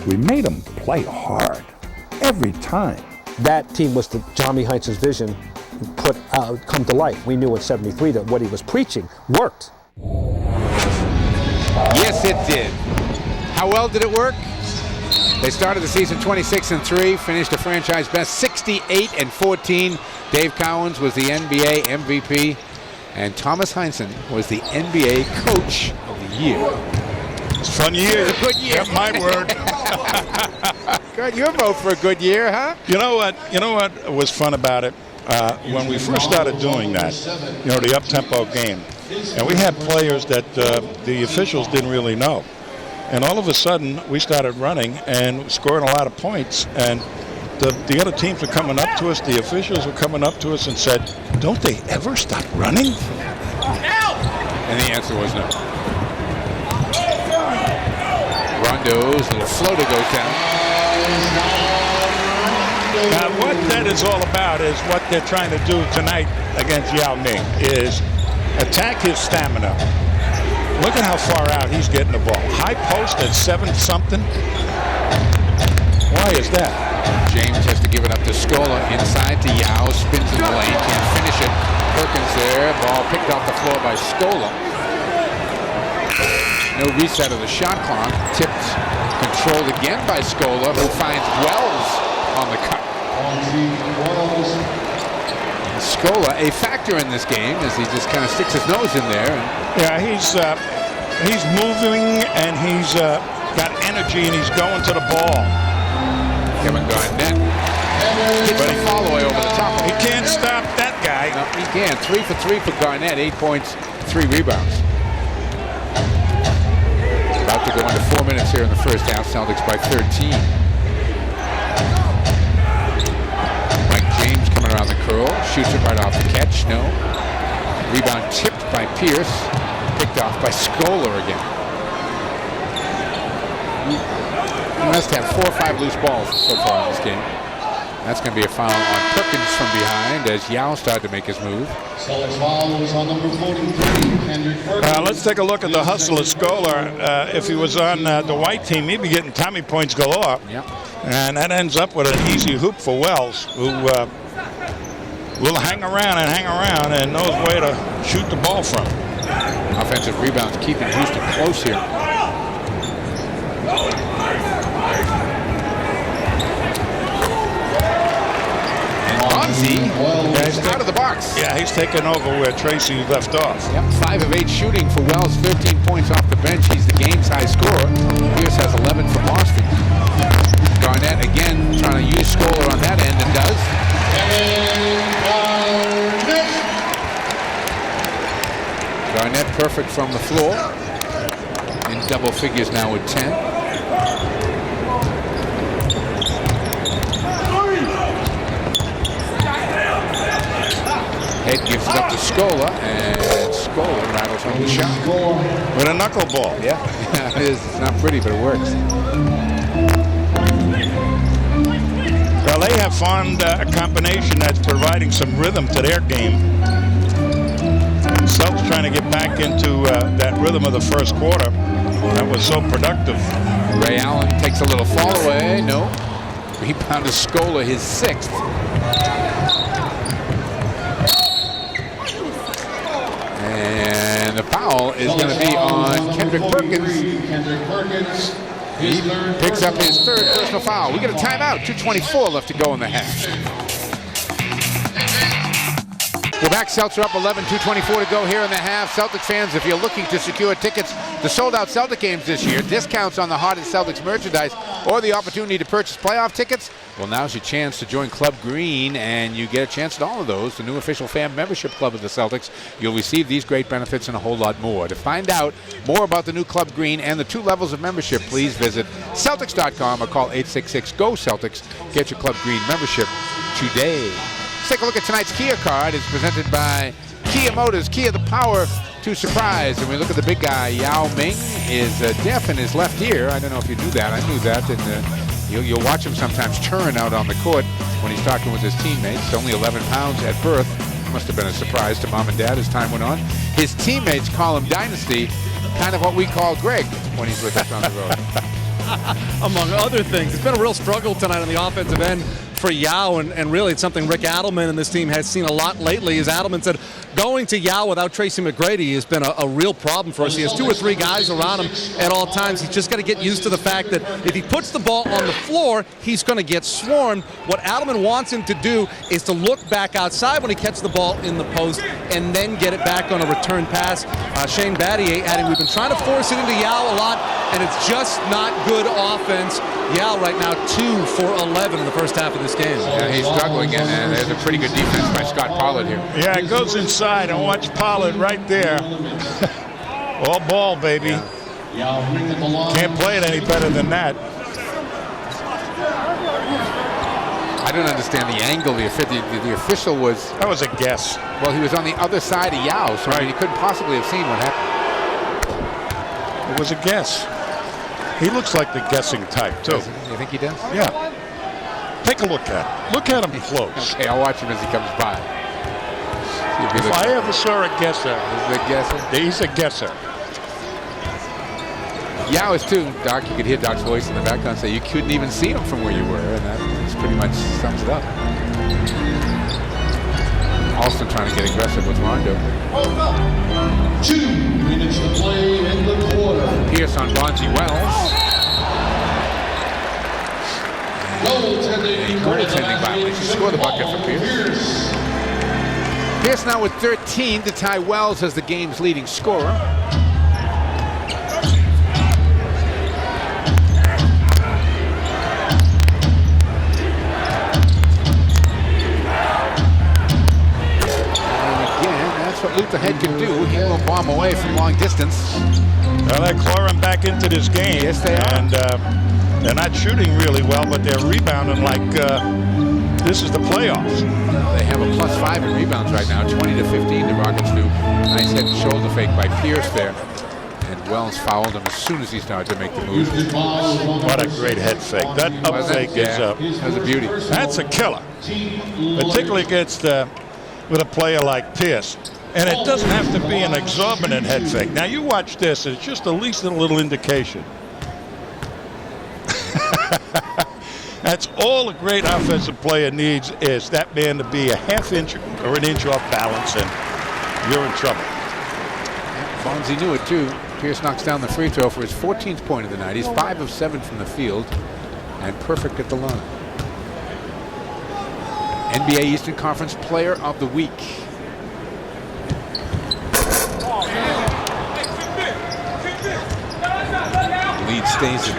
We made them play hard every time. That team was the Johnny Heinz's vision come to life. We knew in '73 that what he was preaching worked. Yes, it did. How well did it work? They started the season 26-3, finished a franchise best 68-14. Dave Cowens was the NBA MVP, and Thomas Heinsohn was the NBA Coach of the Year. It's a fun year. It's a good year. Yeah, my word. Good, your vote for a good year, huh? You know what? You know what was fun about it? When we first started doing that, you know, the up-tempo game, and we had players that the officials didn't really know. And all of a sudden, we started running and scoring a lot of points. And the other teams were coming up to us, the officials were coming up to us and said, don't they ever stop running? And the answer was no. Rondo's little floater goes down. Now, what that is all about is what they're trying to do tonight against Yao Ming is attack his stamina. Look at how far out he's getting the ball. High post at 7-something. Why is that? James has to give it up to Scola inside to Yao. Spins in the lane, can't finish it. Perkins there. Ball picked off the floor by Scola. No reset of the shot clock. Tipped, controlled again by Scola, who finds Wells on the cut. Scola, a factor in this game, as he just kind of sticks his nose in there. Yeah, he's moving and he's got energy and he's going to the ball. Kevin Garnett gets the follow-away over the top. He can't stop that guy. No, he can. 3 for 3 for Garnett, 8 points, 3 rebounds. About to go into 4 minutes here in the first half. Celtics by 13. James coming around the curl, shoots it right off the catch. No. Rebound tipped by Pierce, picked off by Scola again. He must have 4 or 5 loose balls so far in this game. That's going to be a foul on Perkins from behind as Yao started to make his move. Celtics foul was on number 43, Kendrick Perkins. Let's take a look at the hustle of Scola. If he was on the white team, he'd be getting Tommy points galore. Yep. And that ends up with an easy hoop for Wells, who will hang around and knows where to shoot the ball from. Offensive rebounds keeping Houston close here. And Bonzi is out of the box. Yeah, he's taken over where Tracy left off. Yep, 5 of 8 shooting for Wells, 13 points off the bench. He's the game's high scorer. Pierce has 11 for Boston. Garnett again trying to use Scola on that end and does. Garnett perfect from the floor. In double figures now with 10. Head gives it up to Scola, and Scola rattles home the shot. With a knuckleball. Yeah, it is. It's not pretty, but it works. Well, they have found a combination that's providing some rhythm to their game. Celtics trying to get back into that rhythm of the first quarter. That was so productive. Ray Allen takes a little fall away. No. Rebound to Scola, his 6th. And the foul is going to be on Kendrick Perkins. He picks up his 3rd personal foul. We get a timeout. 2:24 left to go in the half. We're back. Celtics are up 11, 2:24 to go here in the half. Celtic fans, if you're looking to secure tickets to sold-out Celtic games this year, discounts on the hottest Celtics merchandise, or the opportunity to purchase playoff tickets, well, now's your chance to join Club Green, and you get a chance at all of those. The new official fan membership club of the Celtics. You'll receive these great benefits and a whole lot more. To find out more about the new Club Green and the 2 levels of membership, please visit Celtics.com or call 866-GO-CELTICS. Get your Club Green membership today. Let's take a look at tonight's Kia card. It's presented by Kia Motors. Kia, the power to surprise. And we look at the big guy. Yao Ming is deaf in his left ear. I don't know if you knew that. I knew that. And you'll watch him sometimes turn out on the court when he's talking with his teammates. Only 11 pounds at birth. Must have been a surprise to mom and dad as time went on. His teammates call him Dynasty, kind of what we call Greg when he's with us on the road. Among other things. It's been a real struggle tonight on the offensive end for Yao, and really it's something Rick Adelman and this team has seen a lot lately. As Adelman said, going to Yao without Tracy McGrady has been a real problem for us. He has 2 or 3 guys around him at all times. He's just got to get used to the fact that if he puts the ball on the floor, he's going to get swarmed. What Adelman wants him to do is to look back outside when he catches the ball in the post and then get it back on a return pass. Shane Battier adding, we've been trying to force it into Yao a lot, and it's just not good offense. Yao right now 2 for 11 in the first half of this game. Yeah, he's struggling, and there's a pretty good defense by Scott Pollard here. Yeah, it goes inside, and watch Pollard right there. All ball, baby. Yeah. Can't play it any better than that. I don't understand the angle. The official was... That was a guess. Well, he was on the other side of Yao, so I mean, he couldn't possibly have seen what happened. It was a guess. He looks like the guessing type, too. You think he does? Yeah. Take a look at him. Look at him close. Okay, I'll watch him as he comes by. If I ever saw a guesser. He's a guesser? He's a guesser. Yao is too. Doc, you could hear Doc's voice in the background say you couldn't even see him from where you were, and that pretty much sums it up. Alston trying to get aggressive with Rondo. 2 minutes to play in the quarter. Pierce on Bonzi Wells. Goaltending violation. Score the bucket for Pierce. Pierce now with 13 to tie Wells as the game's leading scorer. That's what Luther Head can do. He will bomb away from long distance. Well, they're clawing back into this game. Yes, they are. And they're not shooting really well, but they're rebounding like this is the playoffs. They have a +5 in rebounds right now, 20-15 the Rockets do. Nice head and shoulder fake by Pierce there. And Wells fouled him as soon as he started to make the move. What a great head fake. That up fake is that was a beauty. That's a killer. Particularly against with a player like Pierce. And it doesn't have to be an exorbitant head fake. Now you watch this, it's just at least a little indication. That's all a great offensive player needs, is that man to be a half inch or an inch off balance, and you're in trouble. Bonzi knew it too. Pierce knocks down the free throw for his 14th point of the night. He's 5 of 7 from the field and perfect at the line. NBA Eastern Conference Player of the Week. Lead stays at 9.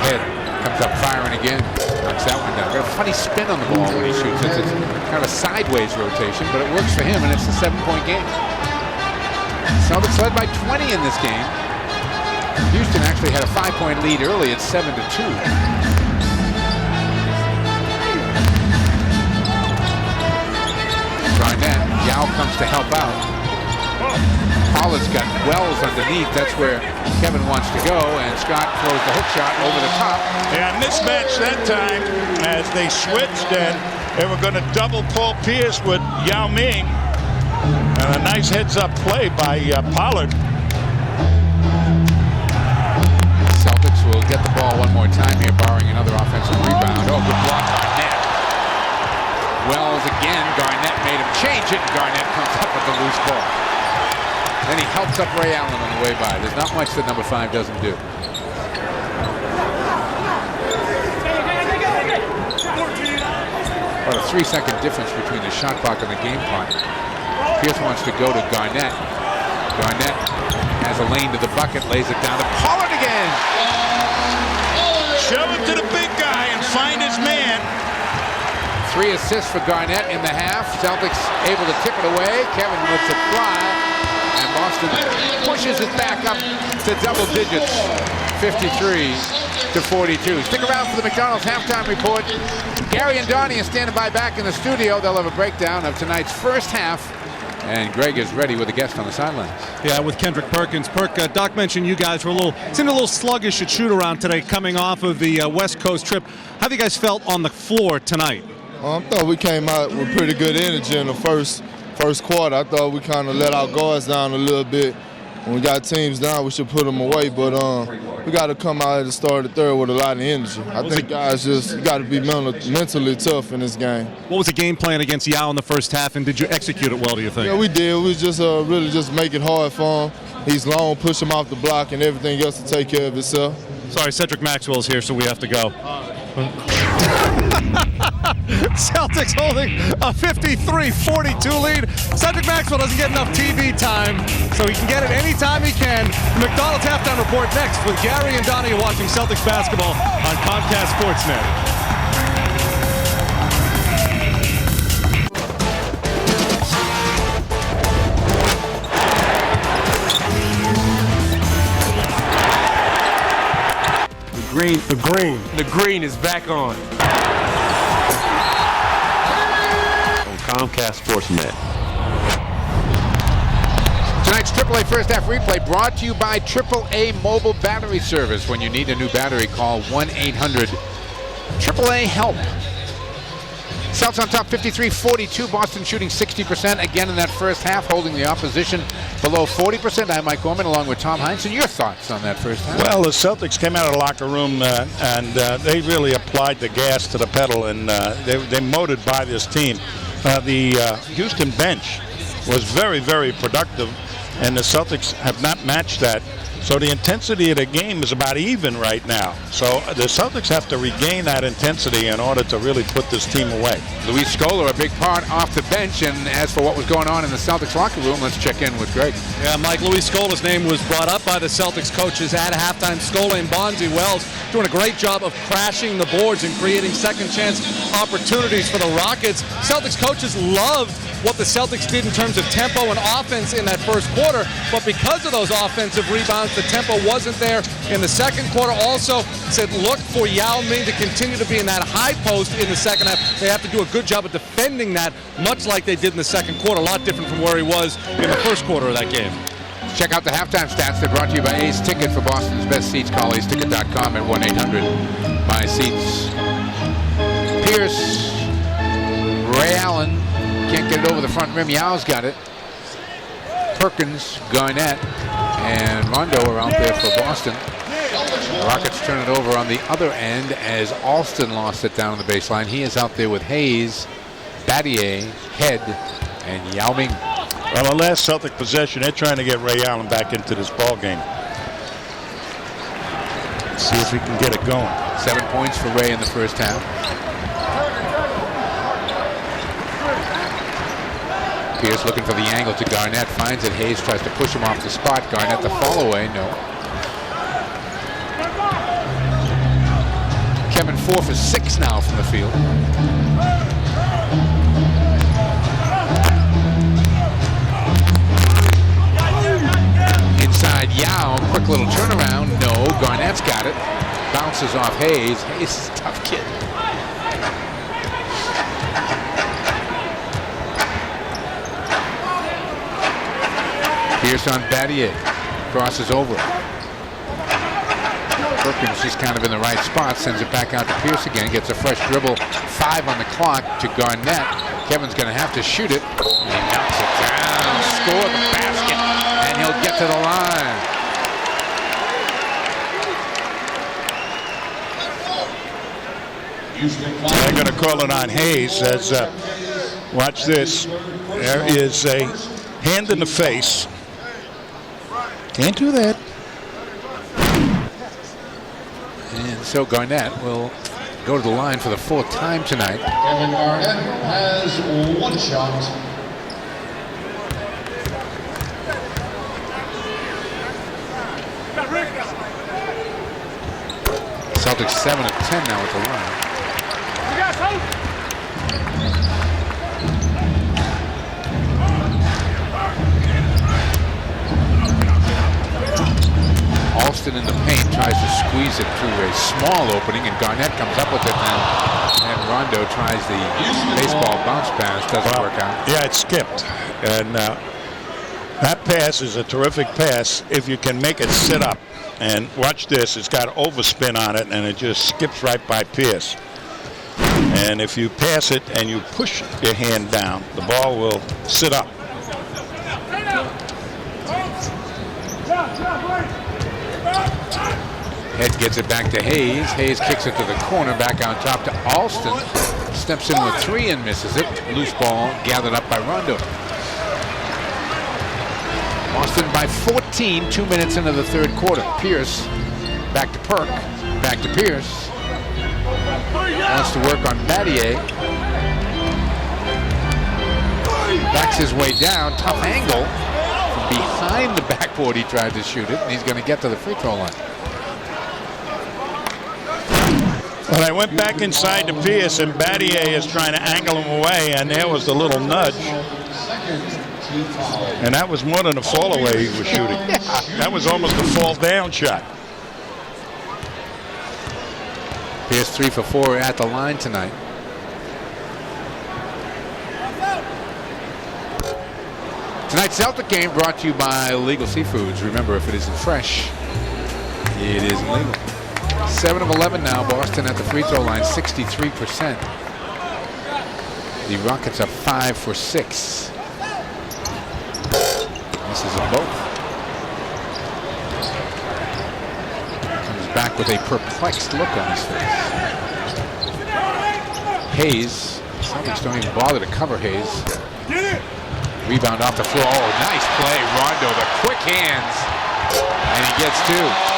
Head comes up firing again. Knocks that one down. Got a funny spin on the ball when he shoots. It's kind of a sideways rotation, but it works for him, and it's a 7-point game. Celtics led by 20 in this game. Houston actually had a 5-point lead early at 7-2. Garnett, Yao comes to help out. Pollard's got Wells underneath. That's where Kevin wants to go, and Scott throws the hook shot over the top. Yeah, mismatch that time as they switched, and they were going to double Paul Pierce with Yao Ming. And a nice heads-up play by Pollard. Celtics will get the ball one more time here, barring another offensive rebound. Oh, good block on net. Wells again. Garnett made him change it. Garnett comes up with the loose ball. Then he helps up Ray Allen on the way by. There's not much that number 5 doesn't do. About a 3-second difference between the shot clock and the game clock. Pierce wants to go to Garnett. Garnett has a lane to the bucket, lays it down to Pollard again. Shove it to the big guy and find his man. 3 assists for Garnett in the half. Celtics able to tip it away. Kevin lets it fly. And Boston pushes it back up to double digits, 53-42. Stick around for the McDonald's halftime report. Gary and Donnie are standing by back in the studio. They'll have a breakdown of tonight's first half. And Greg is ready with a guest on the sidelines. Yeah, with Kendrick Perkins. Doc mentioned you guys were seemed a little sluggish at shoot-around today coming off of the West Coast trip. How have you guys felt on the floor tonight? I thought we came out with pretty good energy in the first quarter. I thought we kind of let our guards down a little bit, When we got teams down, we should put them away. But we got to come out at the start of the third with a lot of energy. I think guys just got to be mentally tough in this game. What was the game plan against Yao in the first half, and did you execute it well, do you think? Yeah, we did. We just really just make it hard for him. He's long, push him off the block, and everything else to take care of itself. Sorry, Cedric Maxwell's here, so we have to go. Celtics holding a 53-42 lead. Cedric Maxwell doesn't get enough TV time, so he can get it anytime he can. The McDonald's Halftime Report next with Gary and Donnie watching Celtics basketball on Comcast Sportsnet. The green is back on Comcast Sportsnet. Tonight's AAA First Half Replay brought to you by AAA Mobile Battery Service. When you need a new battery, call 1-800-AAA-HELP. Celtics on top 53-42. Boston shooting 60% again in that first half, holding the opposition below 40%. I'm Mike Gorman along with Tom Heinz. And your thoughts on that first half? Well, the Celtics came out of the locker room and they really applied the gas to the pedal, and they motored by this team. The Houston bench was very, very productive, and the Celtics have not matched that. So the intensity of the game is about even right now. So the Celtics have to regain that intensity in order to really put this team away. Luis Scola, a big part off the bench. And as for what was going on in the Celtics locker room, let's check in with Greg. Yeah, Mike, Luis Scola's name was brought up by the Celtics coaches at halftime. Scola and Bonzi Wells doing a great job of crashing the boards and creating second chance opportunities for the Rockets. Celtics coaches loved what the Celtics did in terms of tempo and offense in that first quarter, but because of those offensive rebounds, the tempo wasn't there in the second quarter. Also said look for Yao Ming to continue to be in that high post in the second half. They have to do a good job of defending that, much like they did in the second quarter. A lot different from where he was in the first quarter of that game. Check out the halftime stats. They're brought to you by Ace Ticket. For Boston's best seats, call aceticket.com at 1-800-BUY-SEATS. Pierce, Ray Allen, can't get it over the front rim. Yao's got it. Perkins, Garnett, and Rondo are out there for Boston. The Rockets turn it over on the other end as Alston lost it down on the baseline. He is out there with Hayes, Battier, Head, and Yao Ming. Well, the last Celtic possession, they're trying to get Ray Allen back into this ball game. Let's see if we can get it going. 7 points for Ray in the first half. Pierce looking for the angle to Garnett, finds it. Hayes tries to push him off the spot. Garnett the follow away, no. Kevin 4 for 6 now from the field. Inside Yao, quick little turnaround, no. Garnett's got it. Bounces off Hayes. Hayes is a tough kid. Pierce on Battier, crosses over. Perkins just kind of in the right spot, sends it back out to Pierce again, gets a fresh dribble, 5 on the clock to Garnett. Kevin's going to have to shoot it. He knocks it down, score the basket, and he'll get to the line. They're going to call it on Hayes as, watch this, there is a hand in the face. Can't do that. And so Garnett will go to the line for the 4th time tonight. Kevin Garnett has 1 shot. Celtics 7 of 10 now at the line. Alston in the paint tries to squeeze it through a small opening, and Garnett comes up with it now. And Rondo tries the baseball bounce pass. Doesn't work out. Yeah, it skipped. And that pass is a terrific pass if you can make it sit up. And watch this. It's got overspin on it, and it just skips right by Pierce. And if you pass it and you push your hand down, the ball will sit up. Head gets it back to Hayes. Hayes kicks it to the corner, back on top to Alston. Steps in with 3 and misses it. Loose ball gathered up by Rondo. Boston by 14, 2 minutes into the third quarter. Pierce back to Perk, back to Pierce. Wants to work on Battier. Backs his way down, tough angle. From behind the backboard he tried to shoot it, and he's going to get to the free throw line. Well, I went back inside to Pierce, and Battier is trying to angle him away, and there was the little nudge. And that was more than a fall away he was shooting. That was almost a fall down shot. Pierce 3 for 4 at the line tonight. Tonight's Celtic game brought to you by Legal Seafoods. Remember, if it isn't fresh, it isn't legal. 7 of 11 now. Boston at the free throw line, 63%. The Rockets are 5 for 6. Misses them both. Comes back with a perplexed look on his face. Hayes. Celtics don't even bother to cover Hayes. Rebound off the floor. Oh, nice play, Rondo. The quick hands. And he gets 2.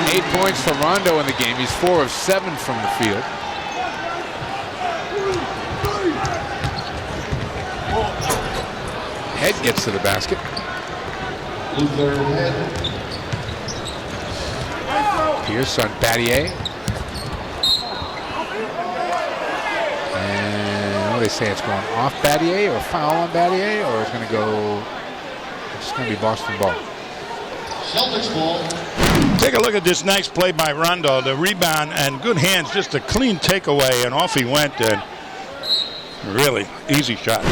8 points for Rondo in the game. He's 4 of 7 from the field. Head gets to the basket. Pierce on Battier. And what do they say? It's going off Battier or foul on Battier, or it's going to go. It's going to be Boston ball. Celtics ball. Take a look at this nice play by Rondo. The rebound and good hands, just a clean takeaway, and off he went. And really easy shot.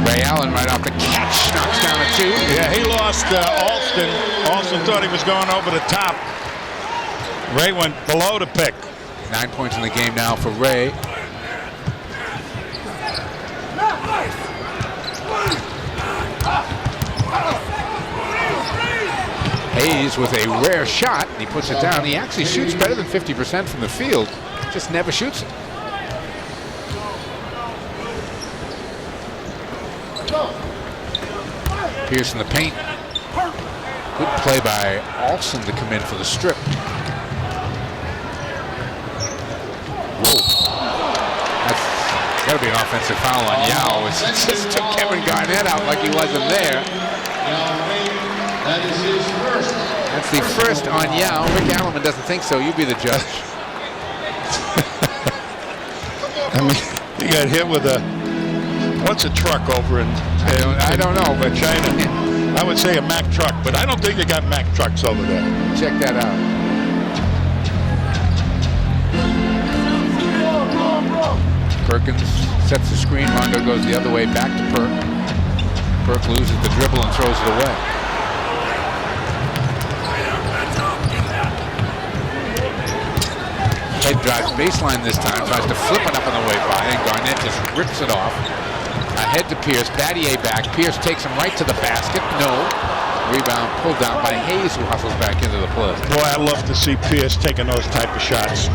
Ray Allen right off the catch, knocks down a 2. Yeah, he lost Alston. Alston thought he was going over the top. Ray went below the pick. 9 points in the game now for Ray. Hayes with a rare shot, and he puts it down. He actually shoots better than 50% from the field, just never shoots it. Pierce in the paint. Good play by Alston to come in for the strip. Whoa. That's got to be an offensive foul on Yao. It just took Kevin Garnett out like he wasn't there. That is his first. That's the first on Yao. Rick Alleman doesn't think so. You be the judge. I mean, he got hit with a, what's a truck over in I don't know, but China? I would say a Mack truck, but I don't think you got Mack trucks over there. Check that out. Perkins sets the screen. Rondo goes the other way back to Perk. Perk loses the dribble and throws it away. Head drives baseline this time, tries to flip it up on the way by, and Garnett just rips it off. Ahead to Pierce, Battier back. Pierce takes him right to the basket. No. Rebound pulled down by Hayes, who hustles back into the play. Boy, I love to see Pierce taking those type of shots.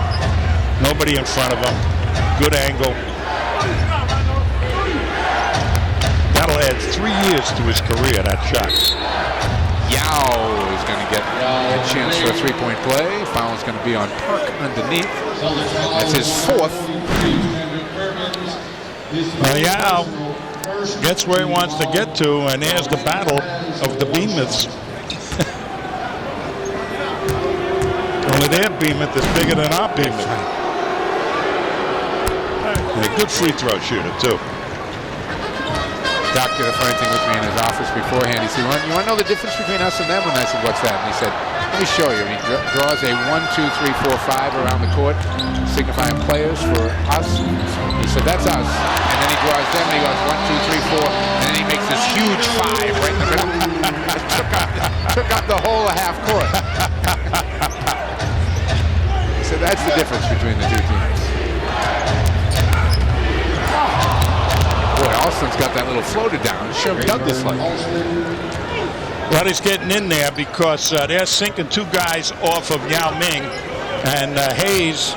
Nobody in front of him. Good angle. That'll add 3 years to his career, that shot. Yao is going to get a chance for a three-point play. Foul is going to be on Perk underneath. That's his 4th. Yao gets where he wants to get to, and there's the battle of the behemoths. Only their behemoth is bigger than our behemoth. And a good free throw shooter, too. Doc did a funny thing with me in his office beforehand. He said, you want to know the difference between us and them? And I said, what's that? And he said, let me show you. And he draws a 1, 2, 3, 4, 5 around the court, signifying players for us. He said, that's us. And then he draws them, and he goes 1, 2, 3, 4. And then he makes this huge 5 right in the middle. took up the whole of half court. He said, that's the difference between the two teams. Boy, Austin's got that little floater down. Sherm Douglas like. Well, he's getting in there because they're sinking two guys off of Yao Ming, and Hayes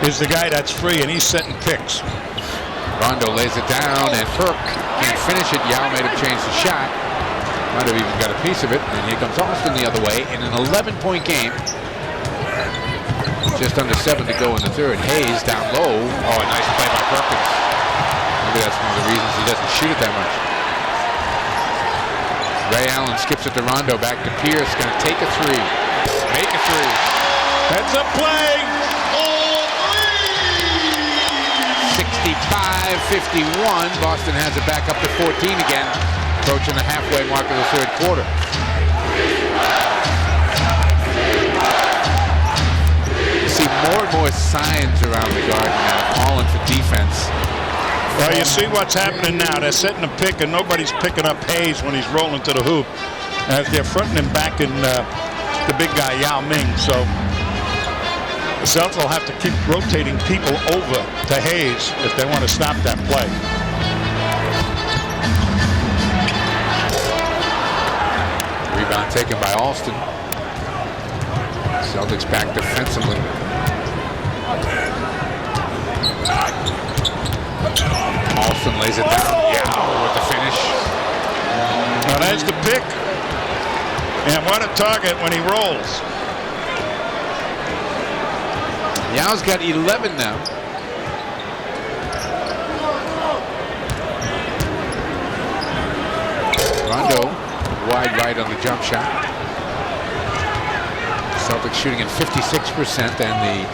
is the guy that's free, and he's setting picks. Rondo lays it down, and Perk can't finish it. Yao made him change the shot. Might have even got a piece of it. And here comes Austin the other way in an 11-point game. Just under 7 to go in the third. Hayes down low. Oh, a nice play by Perkins. Maybe that's one of the reasons he doesn't shoot it that much. Ray Allen skips it to Rondo, back to Pierce. Going to take a three. Make a three. That's a play. 65-51. Boston has it back up to 14 again, approaching the halfway mark of the third quarter. You see more and more signs around the Garden now calling for defense. Well, you see what's happening now. They're setting a pick, and nobody's picking up Hayes when he's rolling to the hoop, as they're fronting him back in the big guy Yao Ming. So the Celtics will have to keep rotating people over to Hayes if they want to stop that play. Rebound taken by Alston. Celtics back defensively. Alston lays it down. Yao with the finish. Now there's the pick. And what a target when he rolls. Yao's got 11 now. Rondo wide right on the jump shot. Celtics shooting at 56%, and the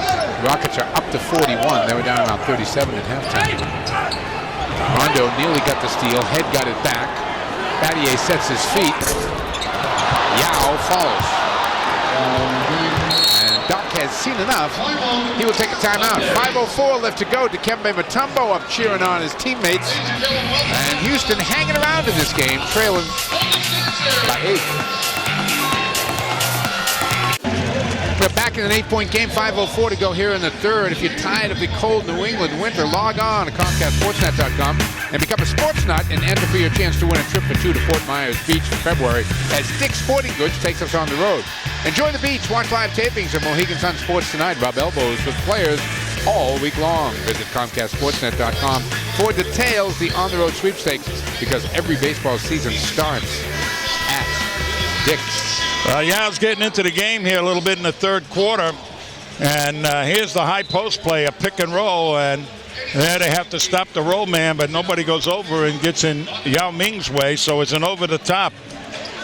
Rockets are up to 41. They were down around 37 at halftime. Rondo nearly got the steal. Head got it back. Battier sets his feet. Yao follows. And Doc has seen enough. He will take a timeout. 5:04 left to go. Dikembe Mutombo up cheering on his teammates. And Houston hanging around in this game, trailing by 8. We're back in an 8-point game, 5:04 to go here in the third. If you're tired of the cold New England winter, log on to ComcastSportsNet.com and become a sports nut and enter for your chance to win a trip for 2 to Fort Myers Beach in February as Dick's Sporting Goods takes us on the road. Enjoy the beach. Watch live tapings of Mohegan Sun Sports Tonight. Rub elbows with players all week long. Visit ComcastSportsNet.com for details. The on-the-road sweepstakes, because every baseball season starts at Dick's. Yao's getting into the game here a little bit in the third quarter. And here's the high post play, a pick and roll. And there they have to stop the roll man, but nobody goes over and gets in Yao Ming's way, so it's an over the top.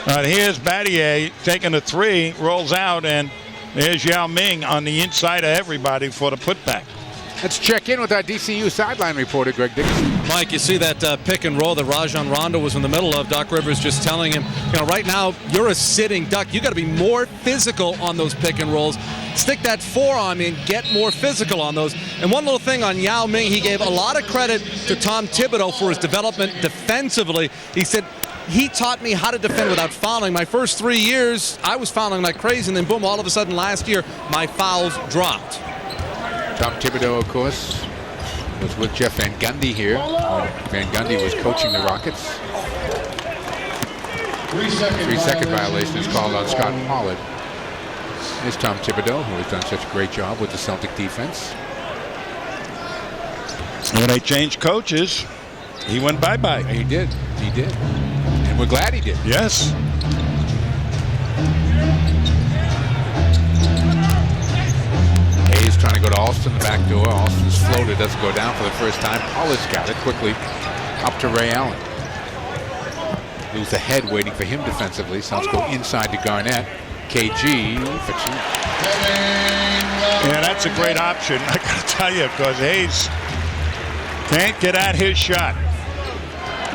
Here's Battier taking a three, rolls out, and there's Yao Ming on the inside of everybody for the putback. Let's check in with our DCU sideline reporter, Greg Dickinson. Mike, you see that pick and roll that Rajon Rondo was in the middle of. Doc Rivers just telling him, right now you're a sitting duck. You got to be more physical on those pick and rolls. Stick that forearm in, get more physical on those. And one little thing on Yao Ming, he gave a lot of credit to Tom Thibodeau for his development defensively. He said, he taught me how to defend without fouling. My first 3 years, I was fouling like crazy, and then boom, all of a sudden last year, my fouls dropped. Tom Thibodeau, of course, was with Jeff Van Gundy here when Van Gundy was coaching the Rockets. 3-second violation is called on Scott Pollard. Here's Tom Thibodeau, who has done such a great job with the Celtic defense. When they changed coaches, he went bye-bye. He did. He did. And we're glad he did. Yes. Hayes trying to go to Alston, the back door. Alston's floater doesn't go down for the first time. Pollard's got it quickly up to Ray Allen. Lose the head waiting for him defensively. Celtics go inside to Garnett. KG for two. Yeah, that's a great option, I got to tell you, because Hayes can't get at his shot.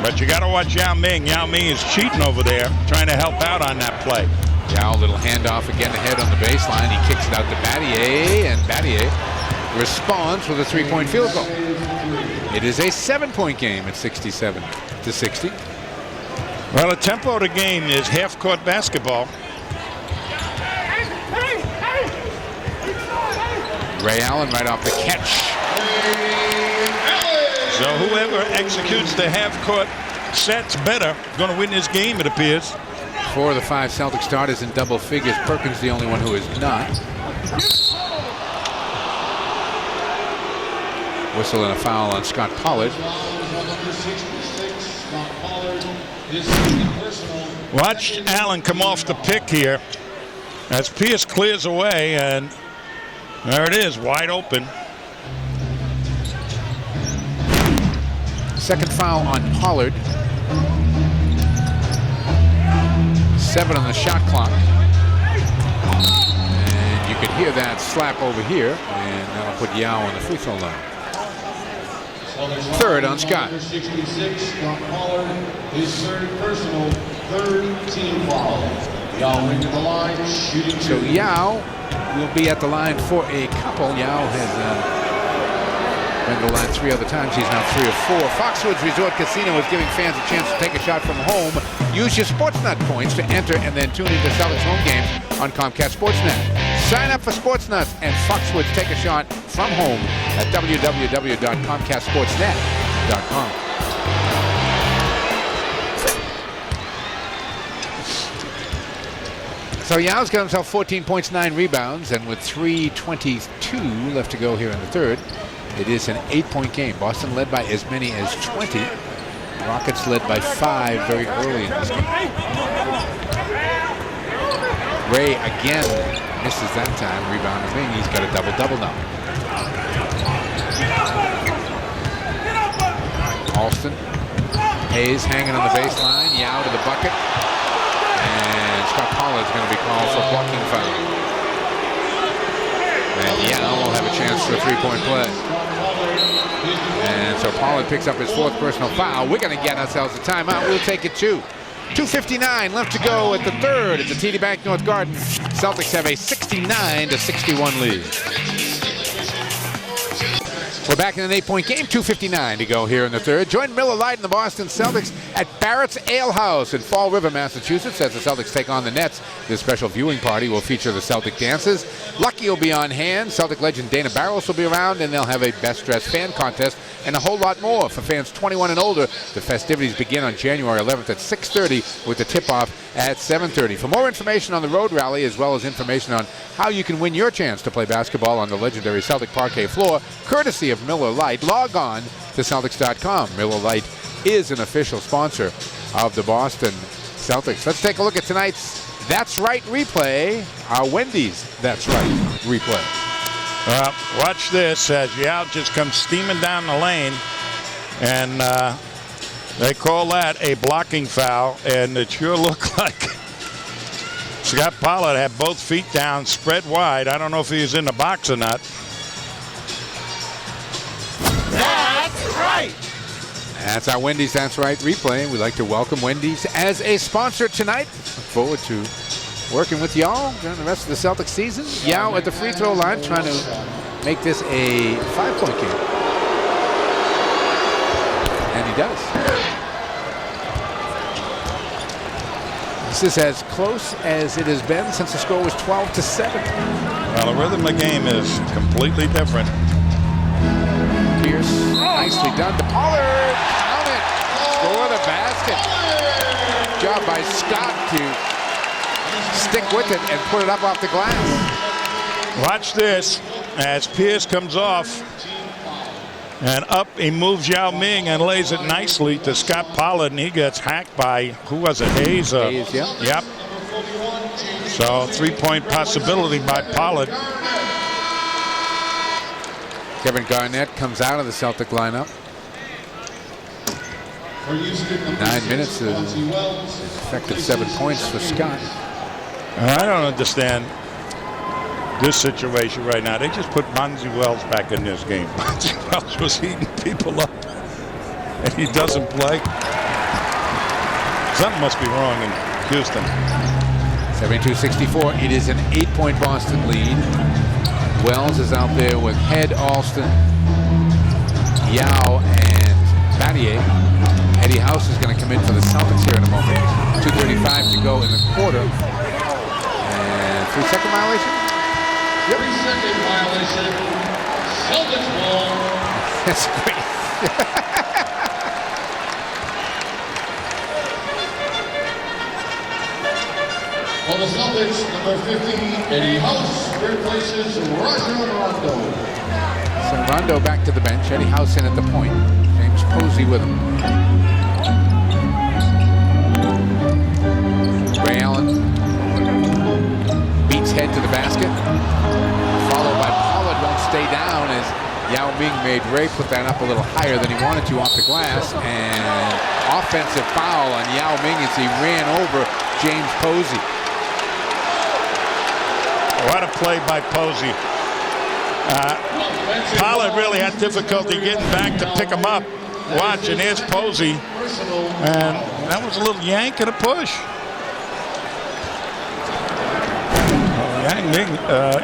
But you got to watch Yao Ming. Yao Ming is cheating over there, trying to help out on that play. Yao, little handoff again ahead on the baseline. He kicks it out to Battier, and Battier responds with a 3-point field goal. It is a 7-point game at 67-60. Well, the tempo of the game is half-court basketball. Ray Allen right off the catch. So whoever executes the half-court sets better going to win this game, it appears. 4 of the 5 Celtic starters in double figures. Perkins the only one who is not. Whistle and a foul on Scott Pollard. Watch Allen come off the pick here as Pierce clears away, and there it is, wide open. Second foul on Pollard. 7 on the shot clock. And you can hear that slap over here, and that'll put Yao on the free throw line. Third on Scott. 66, Scott Pollard, his third personal, third team foul. Yao Ming to the line, shooting. So Yao will be at the line for a couple. Yao has been to the line 3 other times. He's now 3 of 4. Foxwoods Resort Casino is giving fans a chance to take a shot from home. Use your Sportsnut points to enter and then tune into Celtics home games on Comcast Sportsnet. Sign up for Sportsnuts and Foxwoods take a shot from home at www.comcastsportsnet.com. So Yao's got himself 14 points, 9 rebounds, and with 3:22 left to go here in the third, it is an 8-point game. Boston led by as many as 20. Rockets led by 5 very early in this game. Ray again misses that time. Rebound to Ming. He's got a double-double now. Alston. Hayes hanging on the baseline. Yao to the bucket. And Scott Pollard is going to be called for blocking foul. And Yao will have a chance for a 3-point play. And so Pollard picks up his 4th personal foul. We're going to get ourselves a timeout. We'll take it too. 2:59 left to go at the third at the TD Bank North Garden. Celtics have a 69-61 lead. We're back in an 8-point game. 2:59 to go here in the third. Join Miller Lite and the Boston Celtics at Barrett's Ale House in Fall River, Massachusetts as the Celtics take on the Nets. This special viewing party will feature the Celtic dances. Lucky will be on hand. Celtic legend Dana Barros will be around, and they'll have a best dressed fan contest and a whole lot more for fans 21 and older. The festivities begin on January 11th at 6:30 with the tip-off at 7:30. For more information on the road rally as well as information on how you can win your chance to play basketball on the legendary Celtic parquet floor, courtesy of Miller Lite, log on to Celtics.com. Miller Lite is an official sponsor of the Boston Celtics. Let's take a look at tonight's That's Right replay, our Wendy's That's Right replay. Watch this as Yao just comes steaming down the lane, and they call that a blocking foul, and it sure looked like Scott Pollard had both feet down, spread wide. I don't know if he was in the box or not. That's right. That's our Wendy's That's Right replay. We'd like to welcome Wendy's as a sponsor tonight. Look forward to working with y'all during the rest of the Celtics season. Yao at the free throw line trying to make this a 5-point game. And he does. This is as close as it has been since the score was 12-7. Well, the rhythm of the game is completely different. Pierce, nicely done. Pollard, count it. Score the basket. Good job by Scott to stick with it and put it up off the glass. Watch this as Pierce comes off, and up he moves Yao Ming and lays it nicely to Scott Pollard, and he gets hacked by, who was it, Hayes? Hayes, yeah. Yep. So 3-point possibility by Pollard. Kevin Garnett comes out of the Celtic lineup. 9 minutes of effective 7 points for Scott. I don't understand this situation right now. They just put Bonzi Wells back in this game. Bonzi Wells was eating people up, and he doesn't play. Something must be wrong in Houston. 72-64. It is an 8-point Boston lead. Wells is out there with Head, Alston, Yao, and Battier. Eddie House is going to come in for the Celtics here in a moment. 2:35 to go in the quarter. And 3-second violation? Yep. 3-second violation. Celtics ball. That's great. For the Celtics, number 50, Eddie House replaces Rajon Rondo. So Rondo back to the bench. Eddie House in at the point. James Posey with him. Ray Allen beats head to the basket. Followed by Pollard, won't stay down as Yao Ming made Ray put that up a little higher than he wanted to off the glass. And offensive foul on Yao Ming as he ran over James Posey. What a play by Posey. Pollard really had difficulty getting back to pick him up. Watch, and here's Posey. And that was a little yank and a push.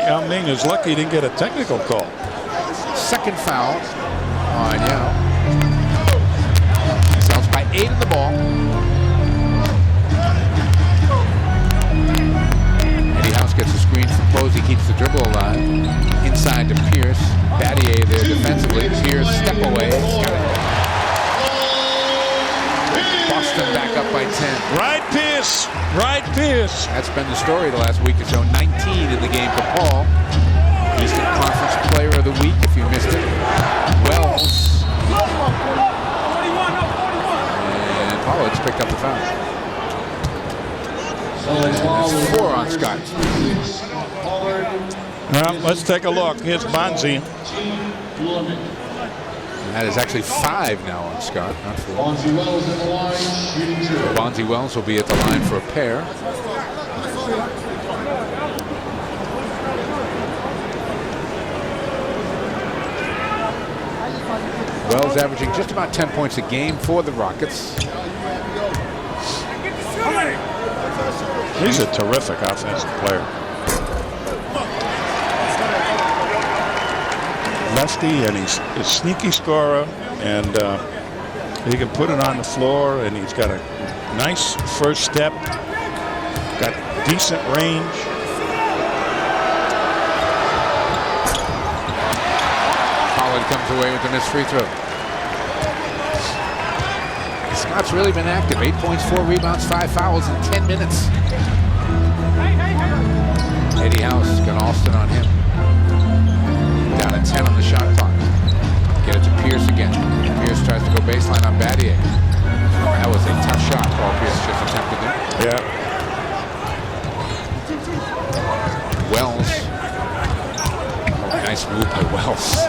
Yao Ming is lucky he didn't get a technical call. Second foul on Yao. Celtics by 8 in the ball. Eddie House gets a screen from Posey, keeps the dribble alive. Inside to Pierce. Battier there defensively. Pierce step away. Boston back up by 10. Right Pierce. Right Pierce. That's been the story the last week or so. 19 in the game for Paul. Eastern Conference Player of the Week if you missed it. Wells. And Pollard's picked up the foul. That's 4 on Scott. Well, let's take a look. Here's Bonzi. That is actually 5 now on Scott, not 4. Bonzi Wells at the line, shooting 2. Bonzi Wells will be at the line for a pair. Wells averaging just about 10 points a game for the Rockets. He's a terrific offensive player. Lefty, and he's a sneaky scorer, and he can put it on the floor, and he's got a nice first step, got decent range. Pollard comes away with the missed free throw. Scott's really been active. 8 points, 4 rebounds, 5 fouls in 10 minutes. Eddie House got Alston on him. Down at 10 on the shot clock. Get it to Pierce again. Pierce tries to go baseline on Battier. That was a tough shot. Paul Pierce just attempted it. Yeah. Wells. Oh, nice move by Wells.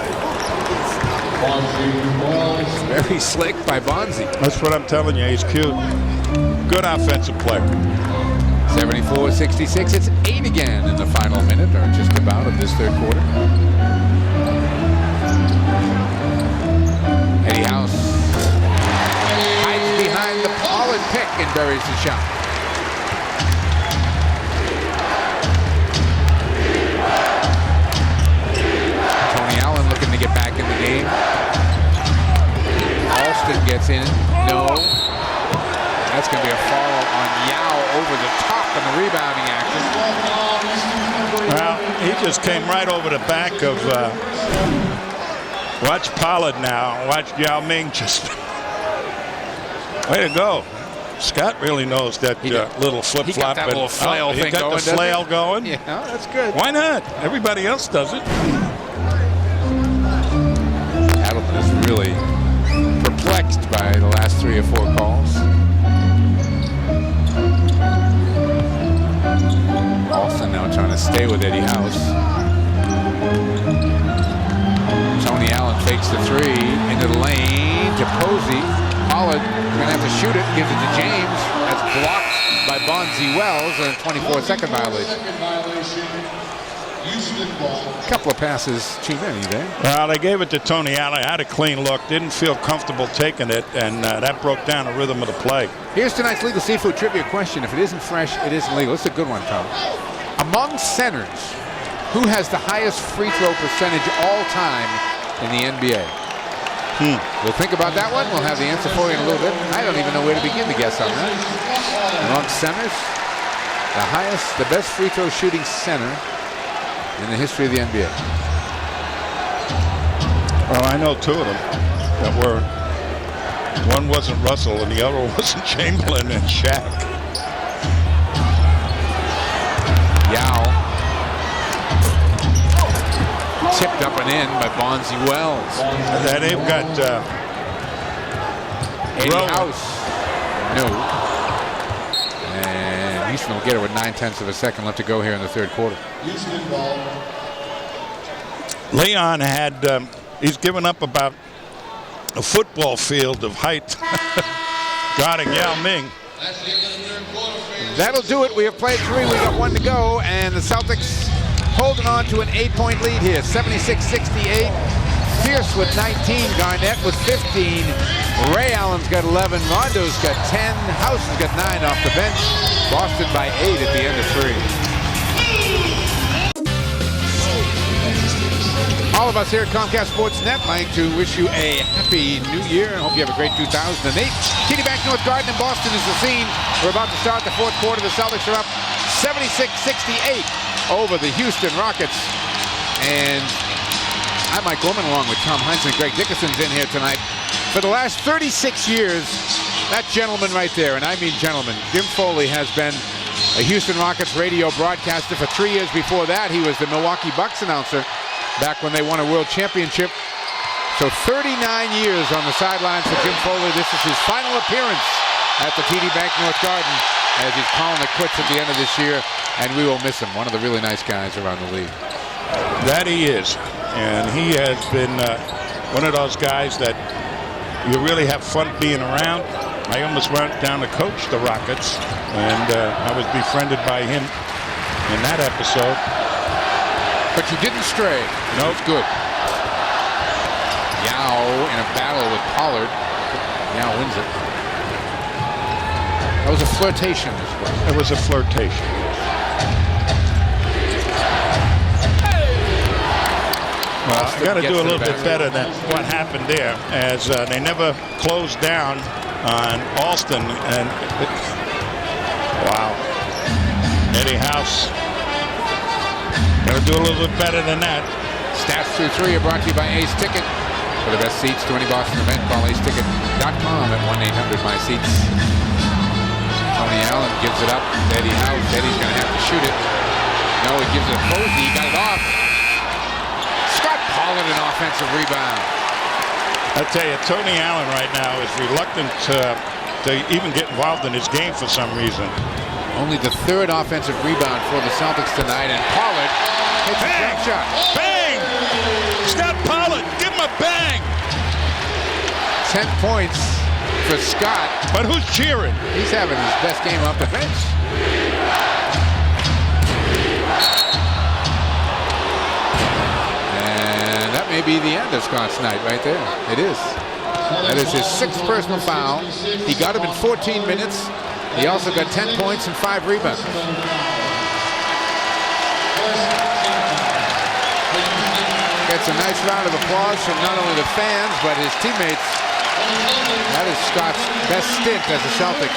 Very slick by Bonzi. That's what I'm telling you. He's cute. Good offensive player. 74-66. It's 8 again in the final minute, or just about, of this third quarter. Eddie House hides behind the Pollard pick and buries the shot. Tony Allen looking to get back in the game. Alston gets in. No. That's going to be a foul on Yao over the top in the rebounding action. Well, he just came right over the back of... watch Pollard now. Watch Yao Ming just... Way to go. Scott really knows that little flip-flop. He got that little flail thing going. He got the flail going. Yeah, that's good. Why not? Everybody else does it. Adelman is really perplexed by the last 3 or 4 calls. Alston now trying to stay with Eddie House. Tony Allen takes the 3 into the lane to Posey. Pollard going to have to shoot it, gives it to James. That's blocked by Bonzi Wells, and a 24-second violation. A couple of passes too many there. Well, they gave it to Tony Allen. Had a clean look. Didn't feel comfortable taking it, and that broke down the rhythm of the play. Here's tonight's Legal Seafood Trivia question. If it isn't fresh, it isn't legal. It's a good one, Tom. Among centers, who has the highest free throw percentage all time in the NBA? We'll think about that one. We'll have the answer for you in a little bit. I don't even know where to begin to guess on that. Among centers, the best free throw shooting center in the history of the NBA. Well, I know 2 of them that were. One wasn't Russell, and the other wasn't Chamberlain and Shaq. Tipped up and in by Bonzi Wells. And they've got Eddie House. No. And Houston will get it with 9/10 of a second left to go here in the third quarter. Leon had, he's given up about a football field of height guarding Yao Ming. That'll do it. We have played 3. We got 1 to go, and the Celtics holding on to an 8-point lead here, 76-68. Pierce with 19, Garnett with 15, Ray Allen's got 11, Rondo's got 10, House has got 9 off the bench. Boston by 8 at the end of 3. All of us here at Comcast Sportsnet like to wish you a happy new year. I hope you have a great 2008. TD Bank North Garden in Boston is the scene. We're about to start the fourth quarter. The Celtics are up 76-68 over the Houston Rockets. And I'm Mike Gorman along with Tom Heinz and Greg Dickerson's in here tonight. For the last 36 years, that gentleman right there, and I mean gentleman, Jim Foley has been a Houston Rockets radio broadcaster. For 3 years before that, he was the Milwaukee Bucks announcer back when they won a world championship. So 39 years on the sidelines for Jim Foley. This is his final appearance at the TD Bank North Garden as he's calling it quits at the end of this year, and we will miss him. One of the really nice guys around the league. That he is. And he has been one of those guys that you really have fun being around. I almost went down to coach the Rockets, and I was befriended by him in that episode. But you didn't stray. No, it's good. Yao in a battle with Pollard. Yao wins it. That was a flirtation as well. It was a flirtation. Well, I got to do a little bit better than what happened there, as they never closed down on Alston. And wow, Eddie House. Got to do a little bit better than that. Stats through 3 are brought to you by Ace Ticket. For the best seats to any Boston event, call aceticket.com at 1-800-MY-SEATS. Tony Allen gives it up to Eddie House. Eddie's going to have to shoot it. No, he gives it a Posey. He got it off. Scott Pollard, an offensive rebound. I tell you, Tony Allen right now is reluctant to even get involved in his game for some reason. Only the 3rd offensive rebound for the Celtics tonight, and Pollard hits a jump shot. Bang! Scott Pollard, give him a bang! 10 points for Scott. But who's cheering? He's having his best game off the bench. And that may be the end of Scott's night right there. It is. That is his 6th personal foul. He got him in 14 minutes. He also got 10 points and 5 rebounds. Gets a nice round of applause from not only the fans, but his teammates. That is Scott's best stint as a Celtic.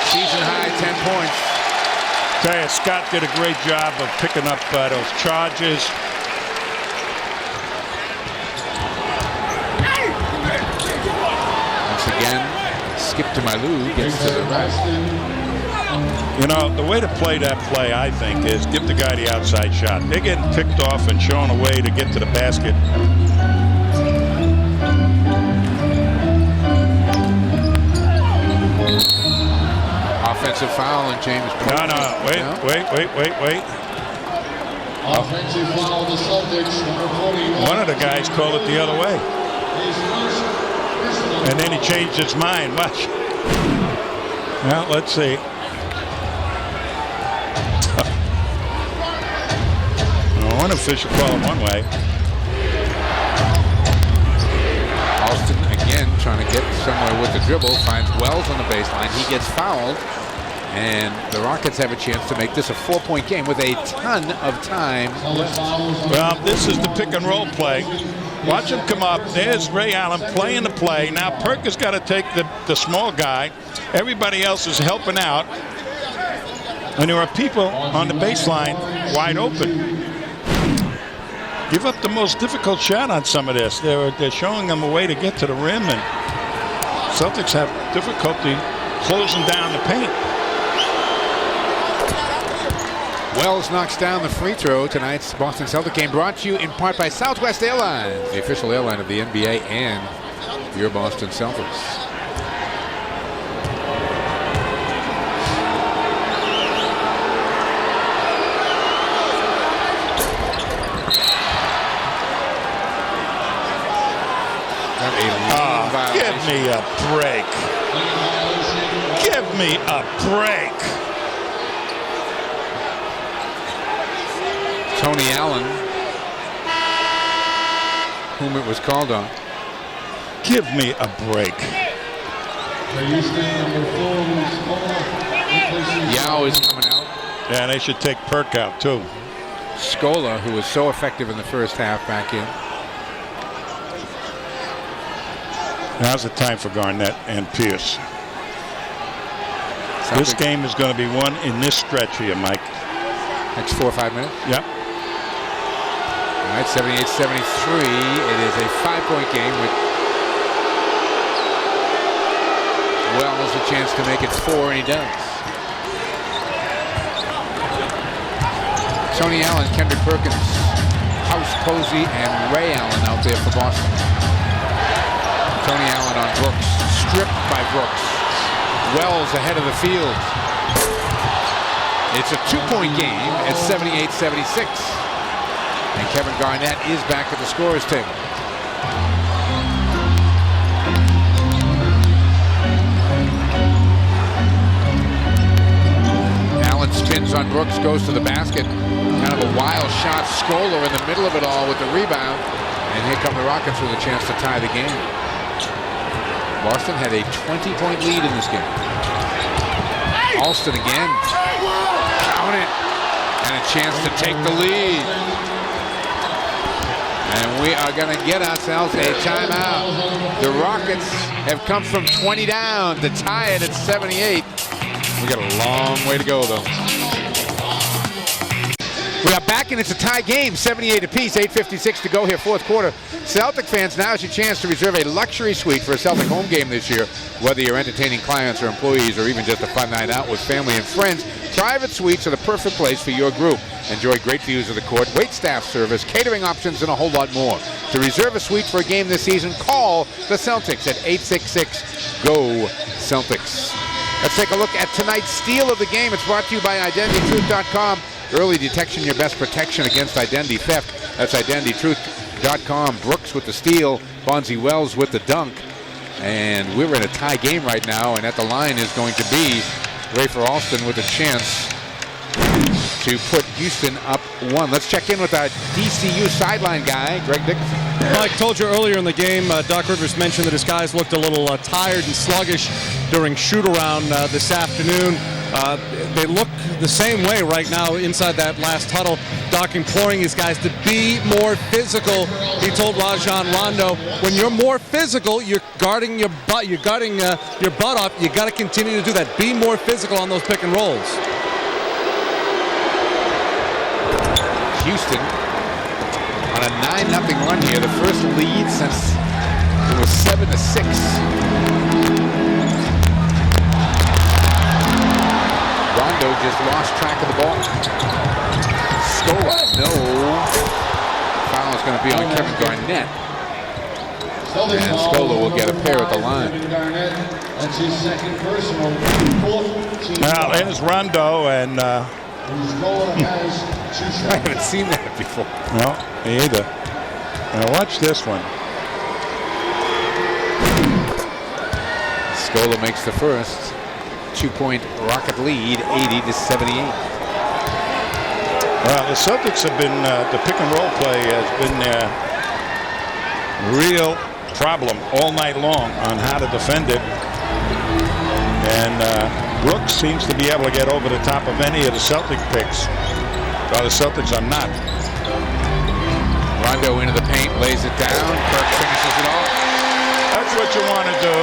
Season high 10 points. Tell you, Scott did a great job of picking up those charges. Again, Skip to Malou gets to the right. You know, the way to play that play, I think, is give the guy the outside shot. They're getting picked off and shown a way to get to the basket. Offensive foul and James. Wait. Offensive foul, the Celtics, number 41. One of the guys called it the other way. And then he changed his mind. Watch. Well, let's see. One official called him one way. Alston again trying to get somewhere with the dribble. Finds Wells on the baseline. He gets fouled. And the Rockets have a chance to make this a 4-point game with a ton of time left. Well, this is the pick and roll play. Watch him come up. There's Ray Allen playing the play. Now Perk has got to take the small guy. Everybody else is helping out. And there are people on the baseline wide open. Give up the most difficult shot on some of this. They're showing them a way to get to the rim, and Celtics have difficulty closing down the paint. Wells knocks down the free throw. Tonight's Boston Celtics game brought to you in part by Southwest Airlines, the official airline of the NBA and your Boston Celtics. Give me a break. Give me a break. Tony Allen, whom it was called on. Give me a break. Yao is coming out. Yeah, they should take Perk out too. Scola, who was so effective in the first half, back in. Now's the time for Garnett and Pierce. This game is going to be won in this stretch here, Mike. Next 4 or 5 minutes? Yep. All right, 78-73. It is a 5-point game with Wells a chance to make it 4, and he does. Tony Allen, Kendrick Perkins, House Posey, and Ray Allen out there for Boston. Tony Allen on Brooks, stripped by Brooks. Wells ahead of the field. It's a 2-point game at 78-76. And Kevin Garnett is back at the scorer's table. Allen spins on Brooks, goes to the basket. Kind of a wild shot. Scola in the middle of it all with the rebound. And here come the Rockets with a chance to tie the game. Boston had a 20-point lead in this game. Alston again. Count it. And a chance to take the lead. And we are going to get ourselves a timeout. The Rockets have come from 20 down to tie it at 78. We got a long way to go, though. We are back, and it's a tie game, 78 apiece, 8:56 to go here, fourth quarter. Celtic fans, now is your chance to reserve a luxury suite for a Celtic home game this year. Whether you're entertaining clients or employees or even just a fun night out with family and friends, private suites are the perfect place for your group. Enjoy great views of the court, waitstaff service, catering options, and a whole lot more. To reserve a suite for a game this season, call the Celtics at 866-GO-CELTICS. Let's take a look at tonight's steal of the game. It's brought to you by IdentityTruth.com. Early detection, your best protection against identity theft. That's IdentityTruth.com. Brooks with the steal, Bonzi Wells with the dunk. And we're in a tie game right now, and at the line is going to be Rafer Alston with a chance to put Houston up 1. Let's check in with our DCU sideline guy, Greg Dickinson. Mike, told you earlier in the game, Doc Rivers mentioned that his guys looked a little tired and sluggish during shoot-around this afternoon. They look the same way right now inside that last huddle. Doc imploring his guys to be more physical. He told Rajon Rondo, when you're more physical, you're guarding your butt. You're guarding your butt off. You got to continue to do that. Be more physical on those pick and rolls. Houston on a 9-0 run here. The first lead since it was 7-6. Rondo just lost track of the ball. Scola, no. Foul is going to be on Kevin Garnett. And Scola will get a pair at the line. That's his second personal. Well, there's Rondo, and I haven't seen that before. No, me either. Now watch this one. Scola makes the first. 2-point Rocket lead, 80-78. Well, the Celtics have been, the pick and roll play has been their real problem all night long on how to defend it. And Brooks seems to be able to get over the top of any of the Celtic picks, while the Celtics are not. Rondo into the paint, lays it down. Kirk finishes it off. That's what you want to do.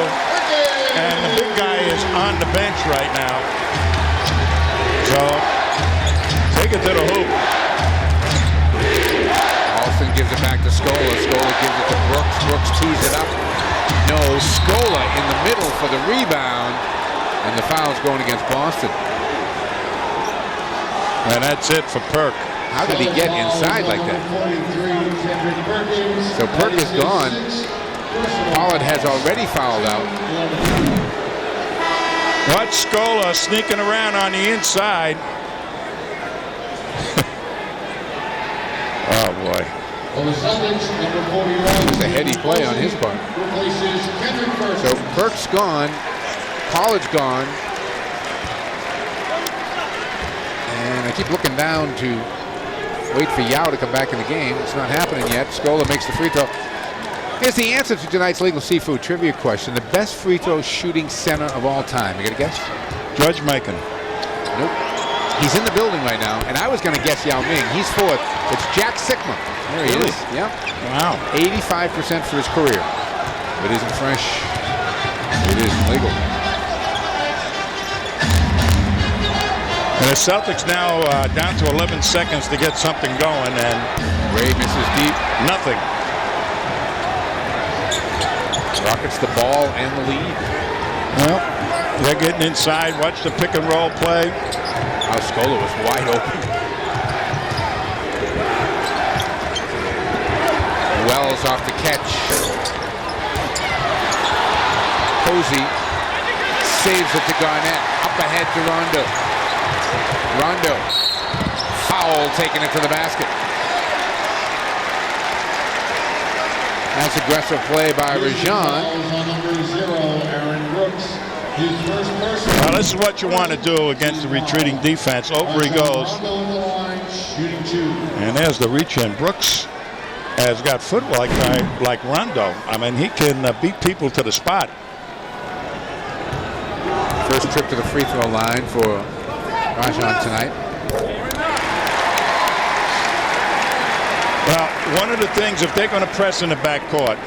And the big guy is on the bench right now. So, take it to the hoop. Alston gives it back to Scola. Scola gives it to Brooks. Brooks tees it up. No, Scola in the middle for the rebound. And the foul's going against Boston. And that's it for Perk. How did he get inside like that? So Perk is gone. Pollard has already fouled out. Watch Scola sneaking around on the inside. Oh, boy. It was a heady play on his part. So Perk's gone. Pollard's gone. And I keep looking down to wait for Yao to come back in the game. It's not happening yet. Scola makes the free throw. Here's the answer to tonight's Legal Seafood trivia question. The best free throw shooting center of all time. You got a guess? George Mikan. Nope. He's in the building right now, and I was going to guess Yao Ming. He's fourth. It's Jack Sikma. There he is. Yep. Wow. 85% for his career. If it isn't fresh, it isn't legal. And the Celtics now down to 11 seconds to get something going, and Ray misses deep. Nothing. Rockets the ball and the lead. Well, they're getting inside. Watch the pick and roll play. Scola was wide open. Wells off the catch. Posey saves it to Garnett. Up ahead to Rondo. Rondo. Foul taking it to the basket. Nice aggressive play by Rajon. Now, this is what you want to do against the retreating defense. Over he goes. And there's the reach in. Brooks has got footwork like Rondo. I mean, he can beat people to the spot. First trip to the free throw line for Rajon tonight. Well, one of the things, if they're going to press in the backcourt,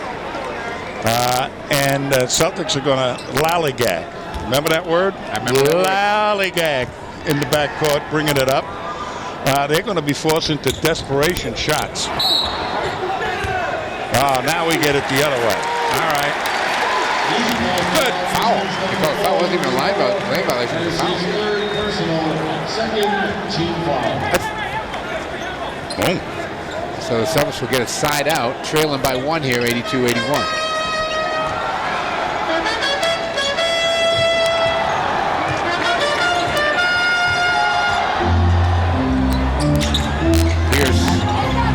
and Celtics are going to lollygag. Remember that word? I remember that word. Lollygag in the backcourt, bringing it up. They're going to be forced into desperation shots. Now we get it the other way. All right. Good foul. Because that wasn't even a line violation. It was a foul. Boom. So the Celtics will get a side out, trailing by one here, 82-81. Pierce,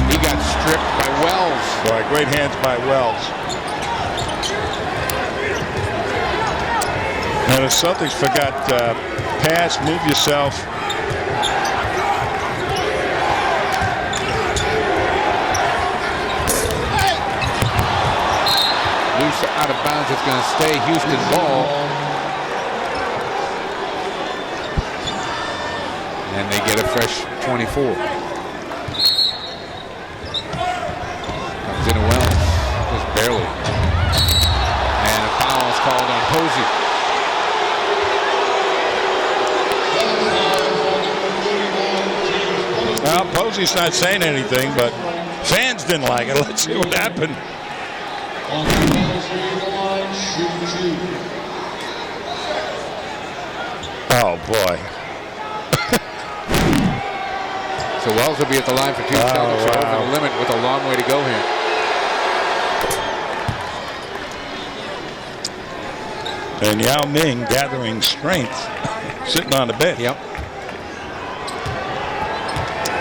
he got stripped by Wells. Boy, great hands by Wells. Now the Celtics forgot pass, move yourself. Loose out of bounds. It's going to stay Houston ball. And they get a fresh 24. Comes in Wells. Just barely. And a foul is called on Posey. Well, Posey's not saying anything, but fans didn't like it. Let's see what happened. Oh, boy. So Wells will be at the line for two. Celtics are over the limit with a long way to go here. And Yao Ming gathering strength, sitting on the bench. Yep.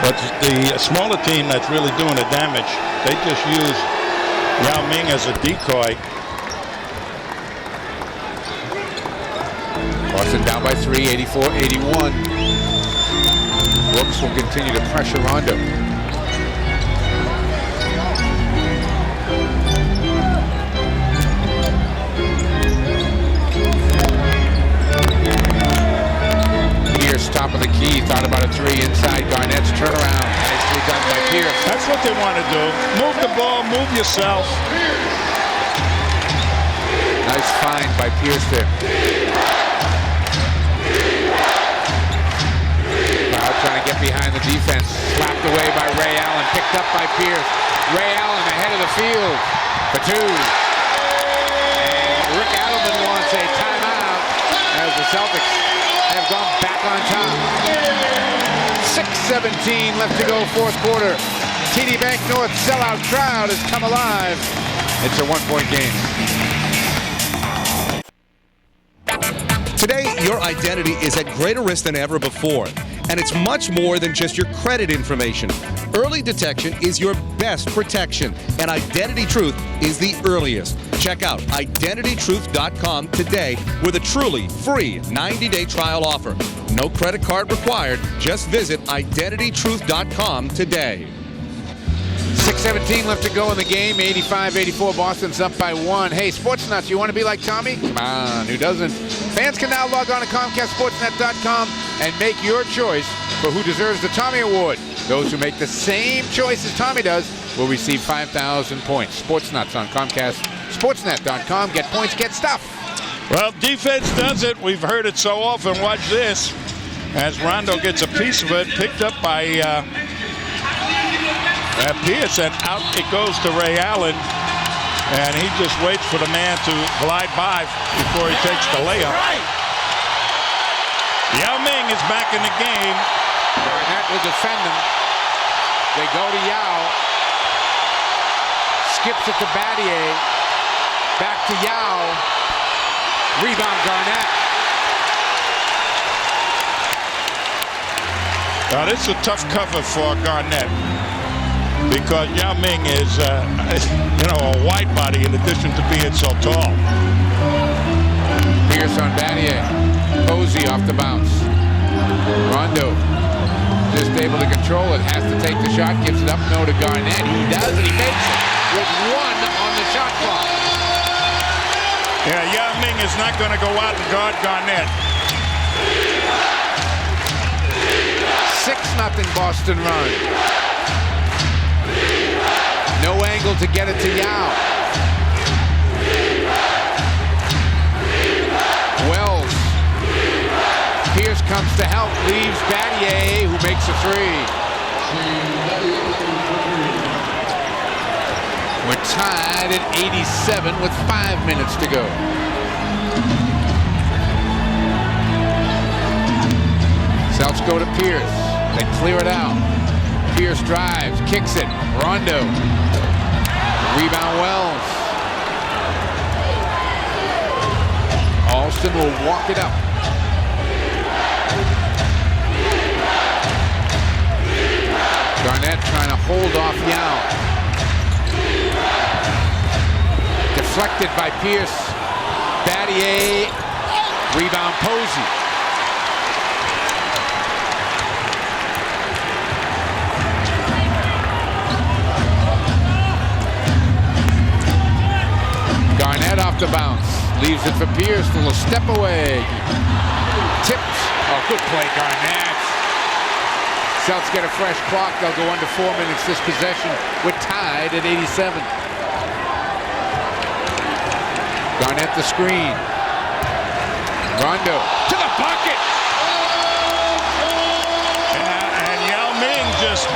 But the smaller team that's really doing the damage, they just use Yao Ming as a decoy. Boston down by 3, 84-81. Brooks will continue to pressure Rondo. Pierce, top of the key, thought about a three inside. Garnett's turnaround. Nicely done by Pierce. That's what they want to do. Move the ball, move yourself. Nice find by Pierce there. Trying to get behind the defense. Slapped away by Ray Allen. Picked up by Pierce. Ray Allen ahead of the field for two. And Rick Adelman wants a timeout as the Celtics have gone back on top. 6:17 left to go, fourth quarter. TD Bank North sellout crowd has come alive. It's a one-point game. Today, your identity is at greater risk than ever before, and it's much more than just your credit information. Early detection is your best protection, and Identity Truth is the earliest. Check out identitytruth.com today with a truly free 90-day trial offer. No credit card required. Just visit identitytruth.com today. 6:17 left to go in the game. 85-84. Boston's up by 1. Hey, Sports Nuts, you want to be like Tommy? Come on, who doesn't? Fans can now log on to ComcastSportsNet.com and make your choice for who deserves the Tommy Award. Those who make the same choice as Tommy does will receive 5,000 points. Sports Nuts on ComcastSportsNet.com. Get points, get stuff. Well, defense does it. We've heard it so often. Watch this. As Rondo gets a piece of it, picked up by Pierce, and out it goes to Ray Allen. And he just waits for the man to glide by before he takes the layup. Yao Ming is back in the game. Garnett will defend them. They go to Yao. Skips it to Battier. Back to Yao. Rebound Garnett. Now this is a tough cover for Garnett, because Yao Ming is, a wide body in addition to being so tall. Pierce on Battier. Posey off the bounce. Rondo just able to control it. Has to take the shot. Gives it up. No to Garnett. He does, and he makes it with 1 on the shot clock. Yeah, Yao Ming is not going to go out and guard Garnett. 6-0 Boston run. No angle to get it to Yao. Wells. Pierce comes to help. Leaves Battier, who makes a 3. We're tied at 87 with 5 minutes to go. Celtics go to Pierce. They clear it out. Pierce drives, kicks it. Rondo. Rebound Wells. Alston will walk it up. Garnett trying to hold off Yao. Deflected by Pierce. Battier. Rebound Posey. Garnett off the bounce. Leaves it for Pierce. A little step away. Tipped. Oh, good play, Garnett. Celtics get a fresh clock. They'll go under 4 minutes this possession. We're tied at 87. Garnett the screen. Rondo to the bucket. And Yao Ming just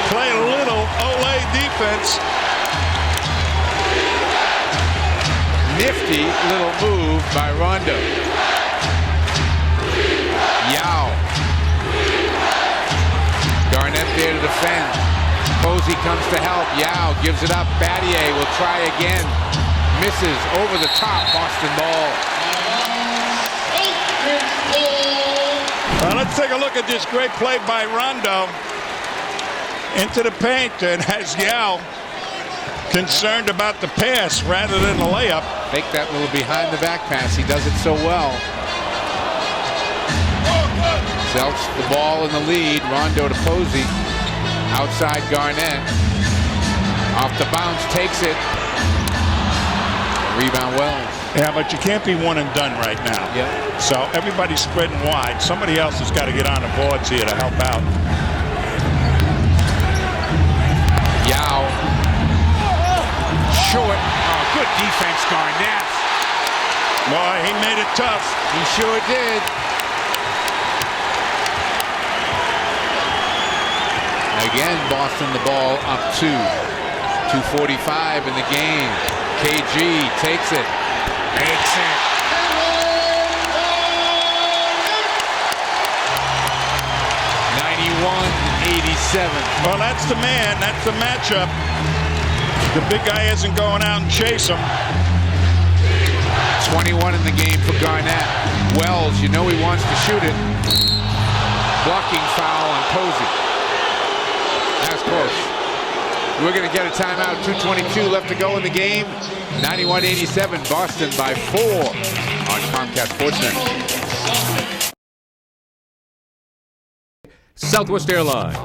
played a little Olay defense. Nifty little move by Rondo. Yao. Garnett there to defend. Posey comes to help. Yao gives it up. Battier will try again. Misses over the top. Boston ball. Well, let's take a look at this great play by Rondo. Into the paint, and has Yao concerned about the pass rather than the layup. Make that little behind the back pass. He does it so well. Celtics the ball in the lead. Rondo to Posey. Outside Garnett. Off the bounce, takes it. Rebound Wells. Yeah, but you can't be one and done right now. Yep. So everybody's spreading wide. Somebody else has got to get on the boards here to help out. Yao. Short. Oh, good defense, Garnett. Boy, he made it tough. He sure did. Again, Boston the ball up 2. 2:45 in the game. KG takes it. Makes it. 91-87. Well, that's the man. That's the matchup. The big guy isn't going out and chase him. 21 in the game for Garnett. Wells, you know he wants to shoot it. Blocking foul on Posey. That's close. We're going to get a timeout. 2:22 left to go in the game. 91-87, Boston by 4 on Comcast Sportsnet. Southwest Airlines,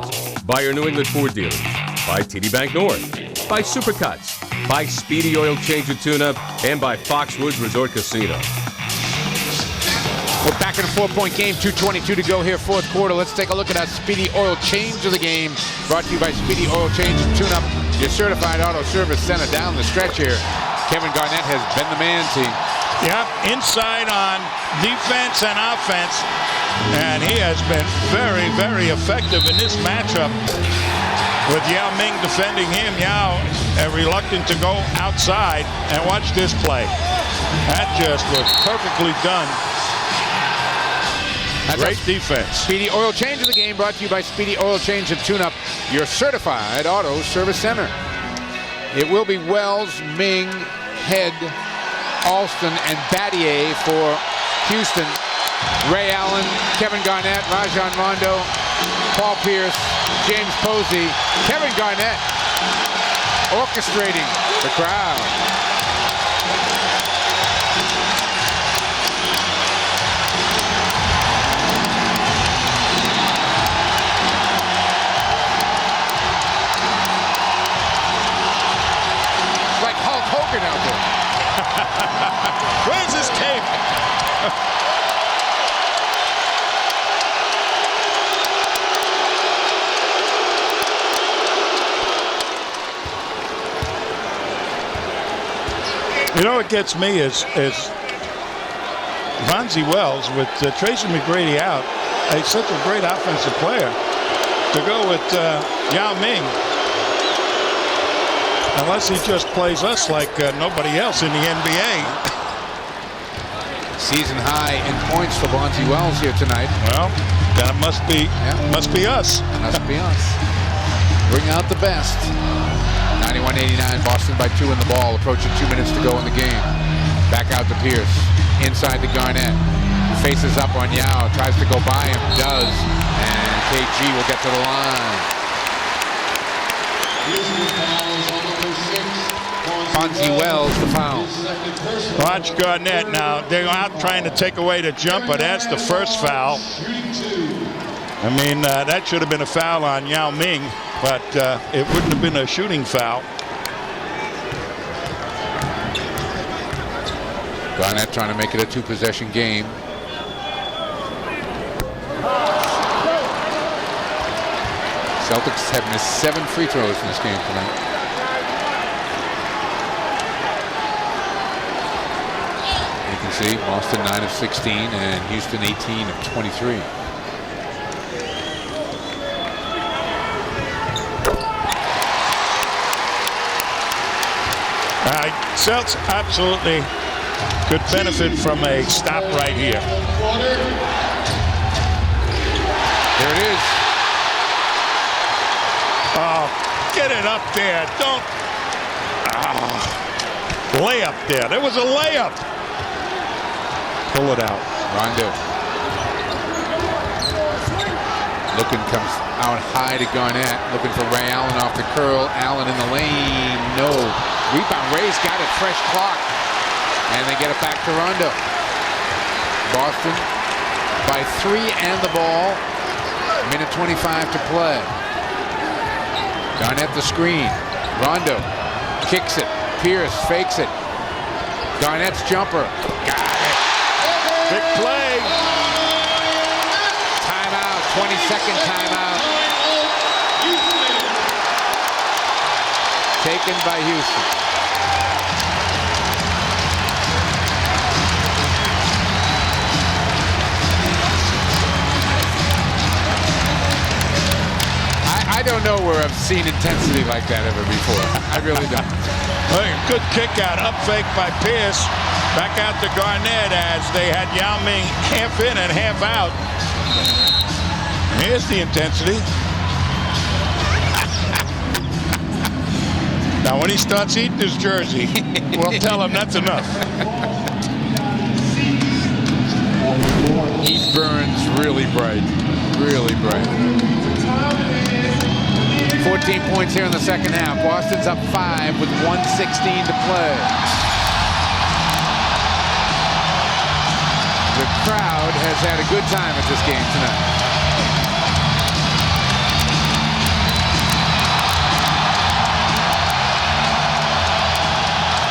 by your New England Ford dealers, by TD Bank North, by Supercuts, by Speedy Oil Change and Tune-Up, and by Foxwoods Resort Casino. We're back in a 4-point game, 2:22 to go here, fourth quarter. Let's take a look at our Speedy Oil Change of the game, brought to you by Speedy Oil Change and Tune-Up, your certified auto service center down the stretch here. Kevin Garnett has been the man, team. Yep, inside on defense and offense. And he has been very, very effective in this matchup with Yao Ming defending him. Yao reluctant to go outside. And watch this play. That just was perfectly done. That's great defense. Speedy Oil Change of the game, brought to you by Speedy Oil Change and Tune-Up, your certified auto service center. It will be Wells, Ming, Head, Alston, and Battier for Houston. Ray Allen, Kevin Garnett, Rajon Rondo, Paul Pierce, James Posey. Kevin Garnett orchestrating the crowd. It's like Hulk Hogan out there. Where's his tape? You know what gets me is Bonzi Wells with Tracy McGrady out. He's such a great offensive player. To go with Yao Ming, unless he just plays us like nobody else in the NBA. Season high in points for Bonzi Wells here tonight. Well, that must be us. Must be us. Bring out the best. 91-89, Boston by 2 in the ball, approaching 2 minutes to go in the game. Back out to Pierce, inside to Garnett. Faces up on Yao, tries to go by him, does, and KG will get to the line. Bonzi Wells, the foul. Watch Garnett now. They're out trying to take away the jumper. That's the first foul. I mean, that should have been a foul on Yao Ming, but it wouldn't have been a shooting foul. Garnett trying to make it a 2-possession game. Celtics have missed 7 free throws in this game tonight. You can see Boston 9 of 16 and Houston 18 of 23. Celtics absolutely could benefit from a stop right here. There it is. Oh, get it up there. Don't. Layup there. There was a layup. Pull it out. Rondo. Looking, comes out high to Garnett. Looking for Ray Allen off the curl. Allen in the lane. No. Rebound. Ray's got it. Fresh clock. And they get it back to Rondo. Boston by 3 and the ball. Minute 25 to play. Garnett the screen. Rondo kicks it. Pierce fakes it. Garnett's jumper. Got it. Big play. Timeout. 20-second timeout. Taken by Houston. I don't know where I've seen intensity like that ever before. I really don't. Good kick out, up fake by Pierce. Back out to Garnett as they had Yao Ming half in and half out. Here's the intensity. Now, when he starts eating his jersey, we'll tell him that's enough. He burns really bright. Really bright. 14 points here in the second half. Boston's up 5 with 1:16 to play. The crowd has had a good time at this game tonight.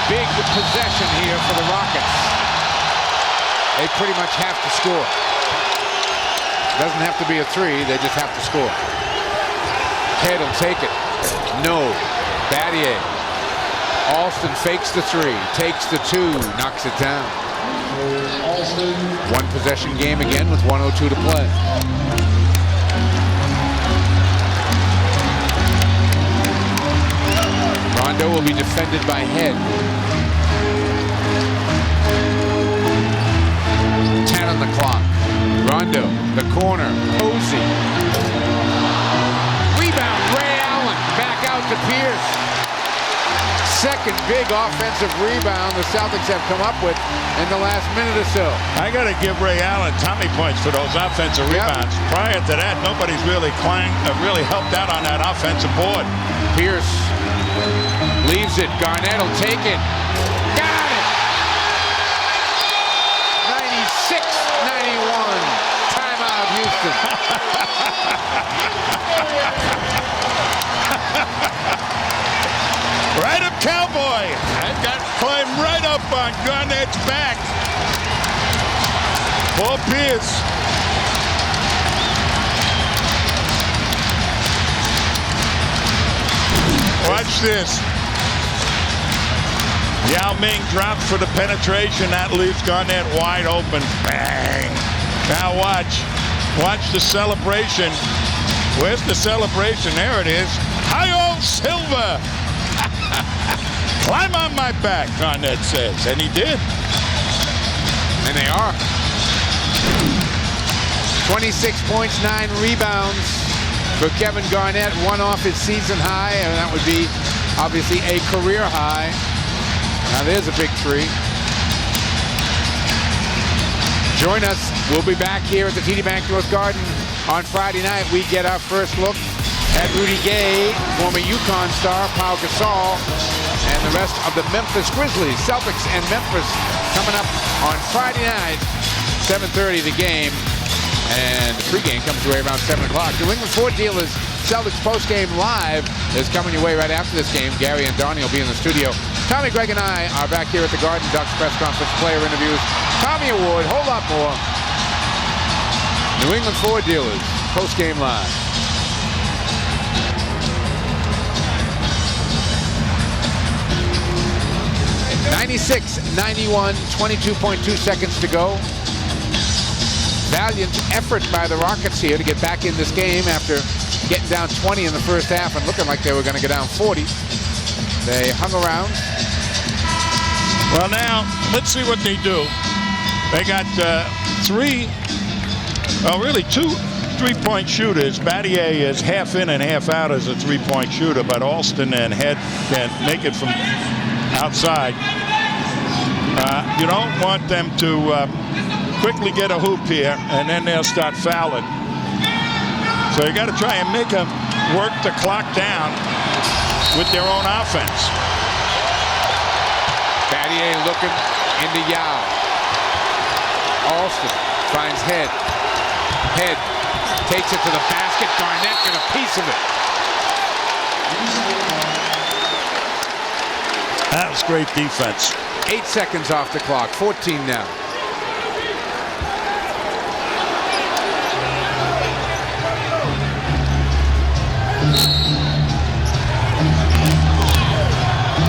Big possession here for the Rockets. They pretty much have to score. Doesn't have to be a 3, they just have to score. Head will take it. No. Battier. Alston fakes the 3, takes the 2, knocks it down. One possession game again with 1:02 to play. Rondo will be defended by Head. 10 on the clock. Rondo, the corner, Posey. Rebound, Ray Allen, back out to Pierce. Second big offensive rebound the Celtics have come up with in the last minute or so. I got to give Ray Allen Tommy points for those offensive rebounds. Prior to that, nobody's really helped out on that offensive board. Pierce leaves it. Garnett will take it. Got it! 96-91. Timeout, Houston. Right up, Cowboy. And got climbed right up on Garnett's back. Paul Pierce. Watch this. Yao Ming drops for the penetration. That leaves Garnett wide open. Bang. Now watch. Watch the celebration. Where's the celebration? There it is. Hi-yo, Silva. Climb on my back, Garnett says. And he did. And they are. 26 points, 9 rebounds for Kevin Garnett. One off his season high, and that would be obviously a career high. Now there's a big 3. Join us. We'll be back here at the TD Bank North Garden on Friday night. We get our first look at Rudy Gay, former UConn star, Pau Gasol, and the rest of the Memphis Grizzlies. Celtics and Memphis coming up on Friday night, 7:30 the game. And the pregame comes your way around 7 o'clock. New England Ford Dealers Celtics postgame live is coming your way right after this game. Gary and Donnie will be in the studio. Tommy, Greg, and I are back here at the Garden Ducks press conference, player interviews, Tommy Award, whole lot more. New England Ford Dealers postgame live. (96-91), 22.2 seconds to go. Valiant effort by the Rockets here to get back in this game after getting down 20 in the first half and looking like they were going to go down 40. They hung around. Well, now, let's see what they do. They got 2 3-point shooters. Battier is half in and half out as a 3-point shooter, but Alston and Head can make it from outside. You don't want them to quickly get a hoop here, and then they'll start fouling. So you got to try and make them work the clock down with their own offense. Battier looking into Yao. Alston finds Head. Head takes it to the basket. Garnett got a piece of it. That was great defense. 8 seconds off the clock. 14 now.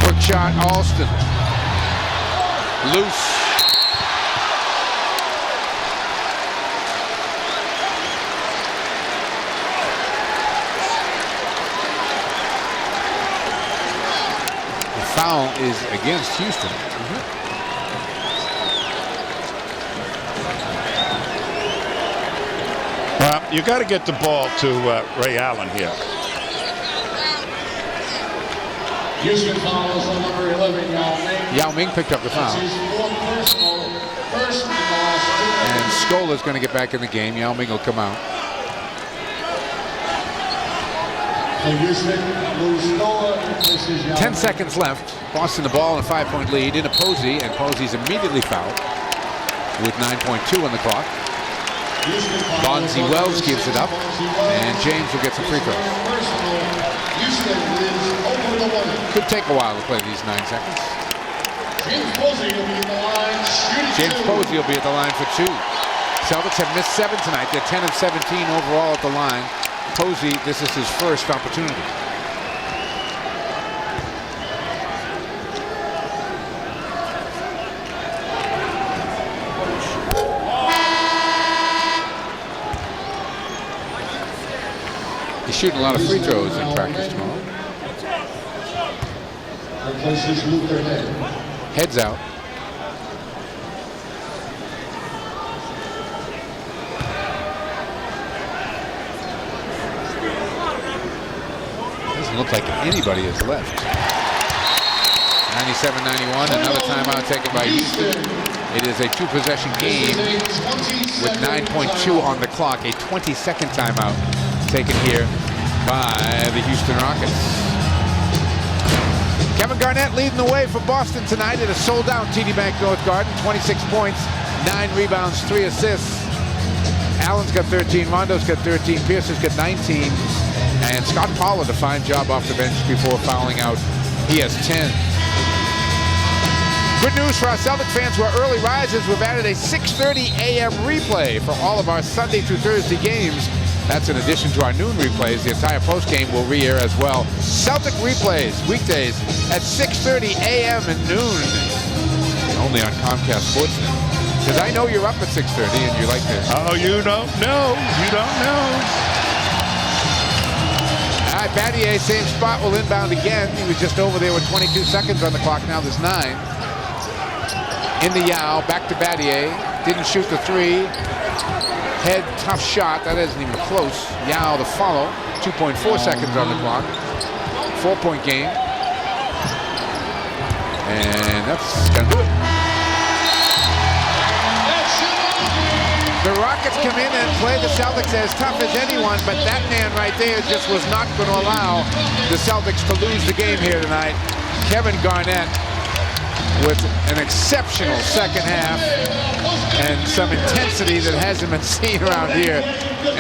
Quick shot, Alston. Loose. Foul is against Houston. You got to get the ball to Ray Allen here. Houston fouls on number 11, Yao Ming. Yao Ming picked up the foul. His fourth personal, first in the last 2 And Scola's going to get back in the game. Yao Ming will come out. For Houston, Scola replaces Yao 10 Ming. seconds left. Boston the ball and a 5-point lead into Posey, and Posey's immediately fouled with 9.2 on the clock. Bonzi Wells gives it up, and James will get some free throws. Houston is over the one. Could take a while to play these 9 seconds. James Posey will be at the line. James Posey will be at the line for 2. Celtics have missed 7 tonight. They're 10 of 17 overall at the line. Posey, this is his first opportunity. He's shooting a lot of free throws in practice tomorrow. Replaces Luther Head. Heads out. Doesn't look like anybody is left. 97-91, another timeout taken by Houston. It is a 2-possession game with 9.2 on the clock. A 20-second timeout taken here by the Houston Rockets. Kevin Garnett leading the way for Boston tonight at a sold-out TD Bank North Garden. 26 points, 9 rebounds, 3 assists. Allen's got 13, Rondo's got 13, Pierce has got 19, and Scott Pollard a fine job off the bench before fouling out. He has 10. Good news for our Celtics fans who are early risers. We've added a 6:30 a.m. replay for all of our Sunday through Thursday games. That's in addition to our noon replays. The entire postgame will re-air as well. Celtic replays, weekdays at 6:30 a.m. and noon. Only on Comcast Sportsnet. Because I know you're up at 6:30 and you like this. Oh, you don't know. You don't know. All right, Battier, same spot, will inbound again. He was just over there with 22 seconds on the clock. Now there's 9. In the Yao, back to Battier. Didn't shoot the 3. Head, tough shot. That isn't even close. Yao to follow. 2.4 seconds on the clock. 4-point game. And that's going to do it. The Rockets come in and play the Celtics as tough as anyone, but that man right there just was not going to allow the Celtics to lose the game here tonight. Kevin Garnett with an exceptional second half and some intensity that hasn't been seen around here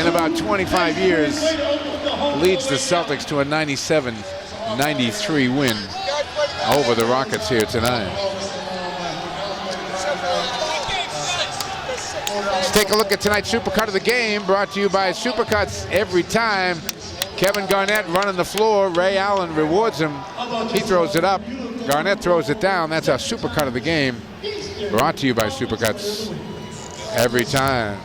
in about 25 years, leads the Celtics to a 97-93 win over the Rockets here tonight. Let's take a look at tonight's Supercut of the game, brought to you by Supercuts every time. Kevin Garnett running the floor. Ray Allen rewards him. He throws it up. Garnett throws it down. That's our Supercut of the game, brought to you by Supercuts every time.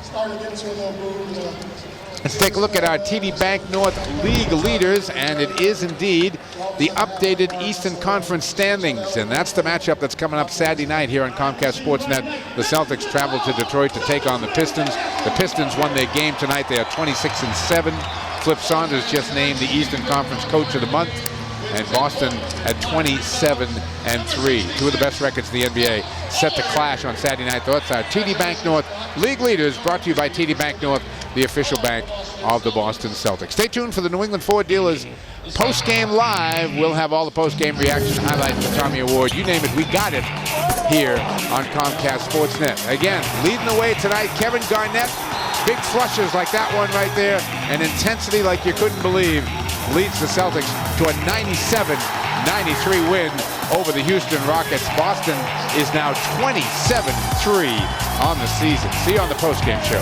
Let's take a look at our TD Bank North League leaders, and it is indeed the updated Eastern Conference standings, and that's the matchup that's coming up Saturday night here on Comcast Sportsnet. The Celtics travel to Detroit to take on the Pistons. The Pistons won their game tonight. They are 26-7. Flip Saunders just named the Eastern Conference Coach of the Month, and Boston at 27-3. 2 of the best records in the NBA set to clash on Saturday night. That's our TD Bank North League leaders, brought to you by TD Bank North, the official bank of the Boston Celtics. Stay tuned for the New England Ford Dealers post-game live. We'll have all the post-game reaction highlights, the Tommy Award, you name it, we got it here on Comcast Sportsnet. Again, leading the way tonight, Kevin Garnett. Big flushes like that one right there, and intensity like you couldn't believe, leads the Celtics to a 97-93 win over the Houston Rockets. Boston is now 27-3 on the season. See you on the postgame show.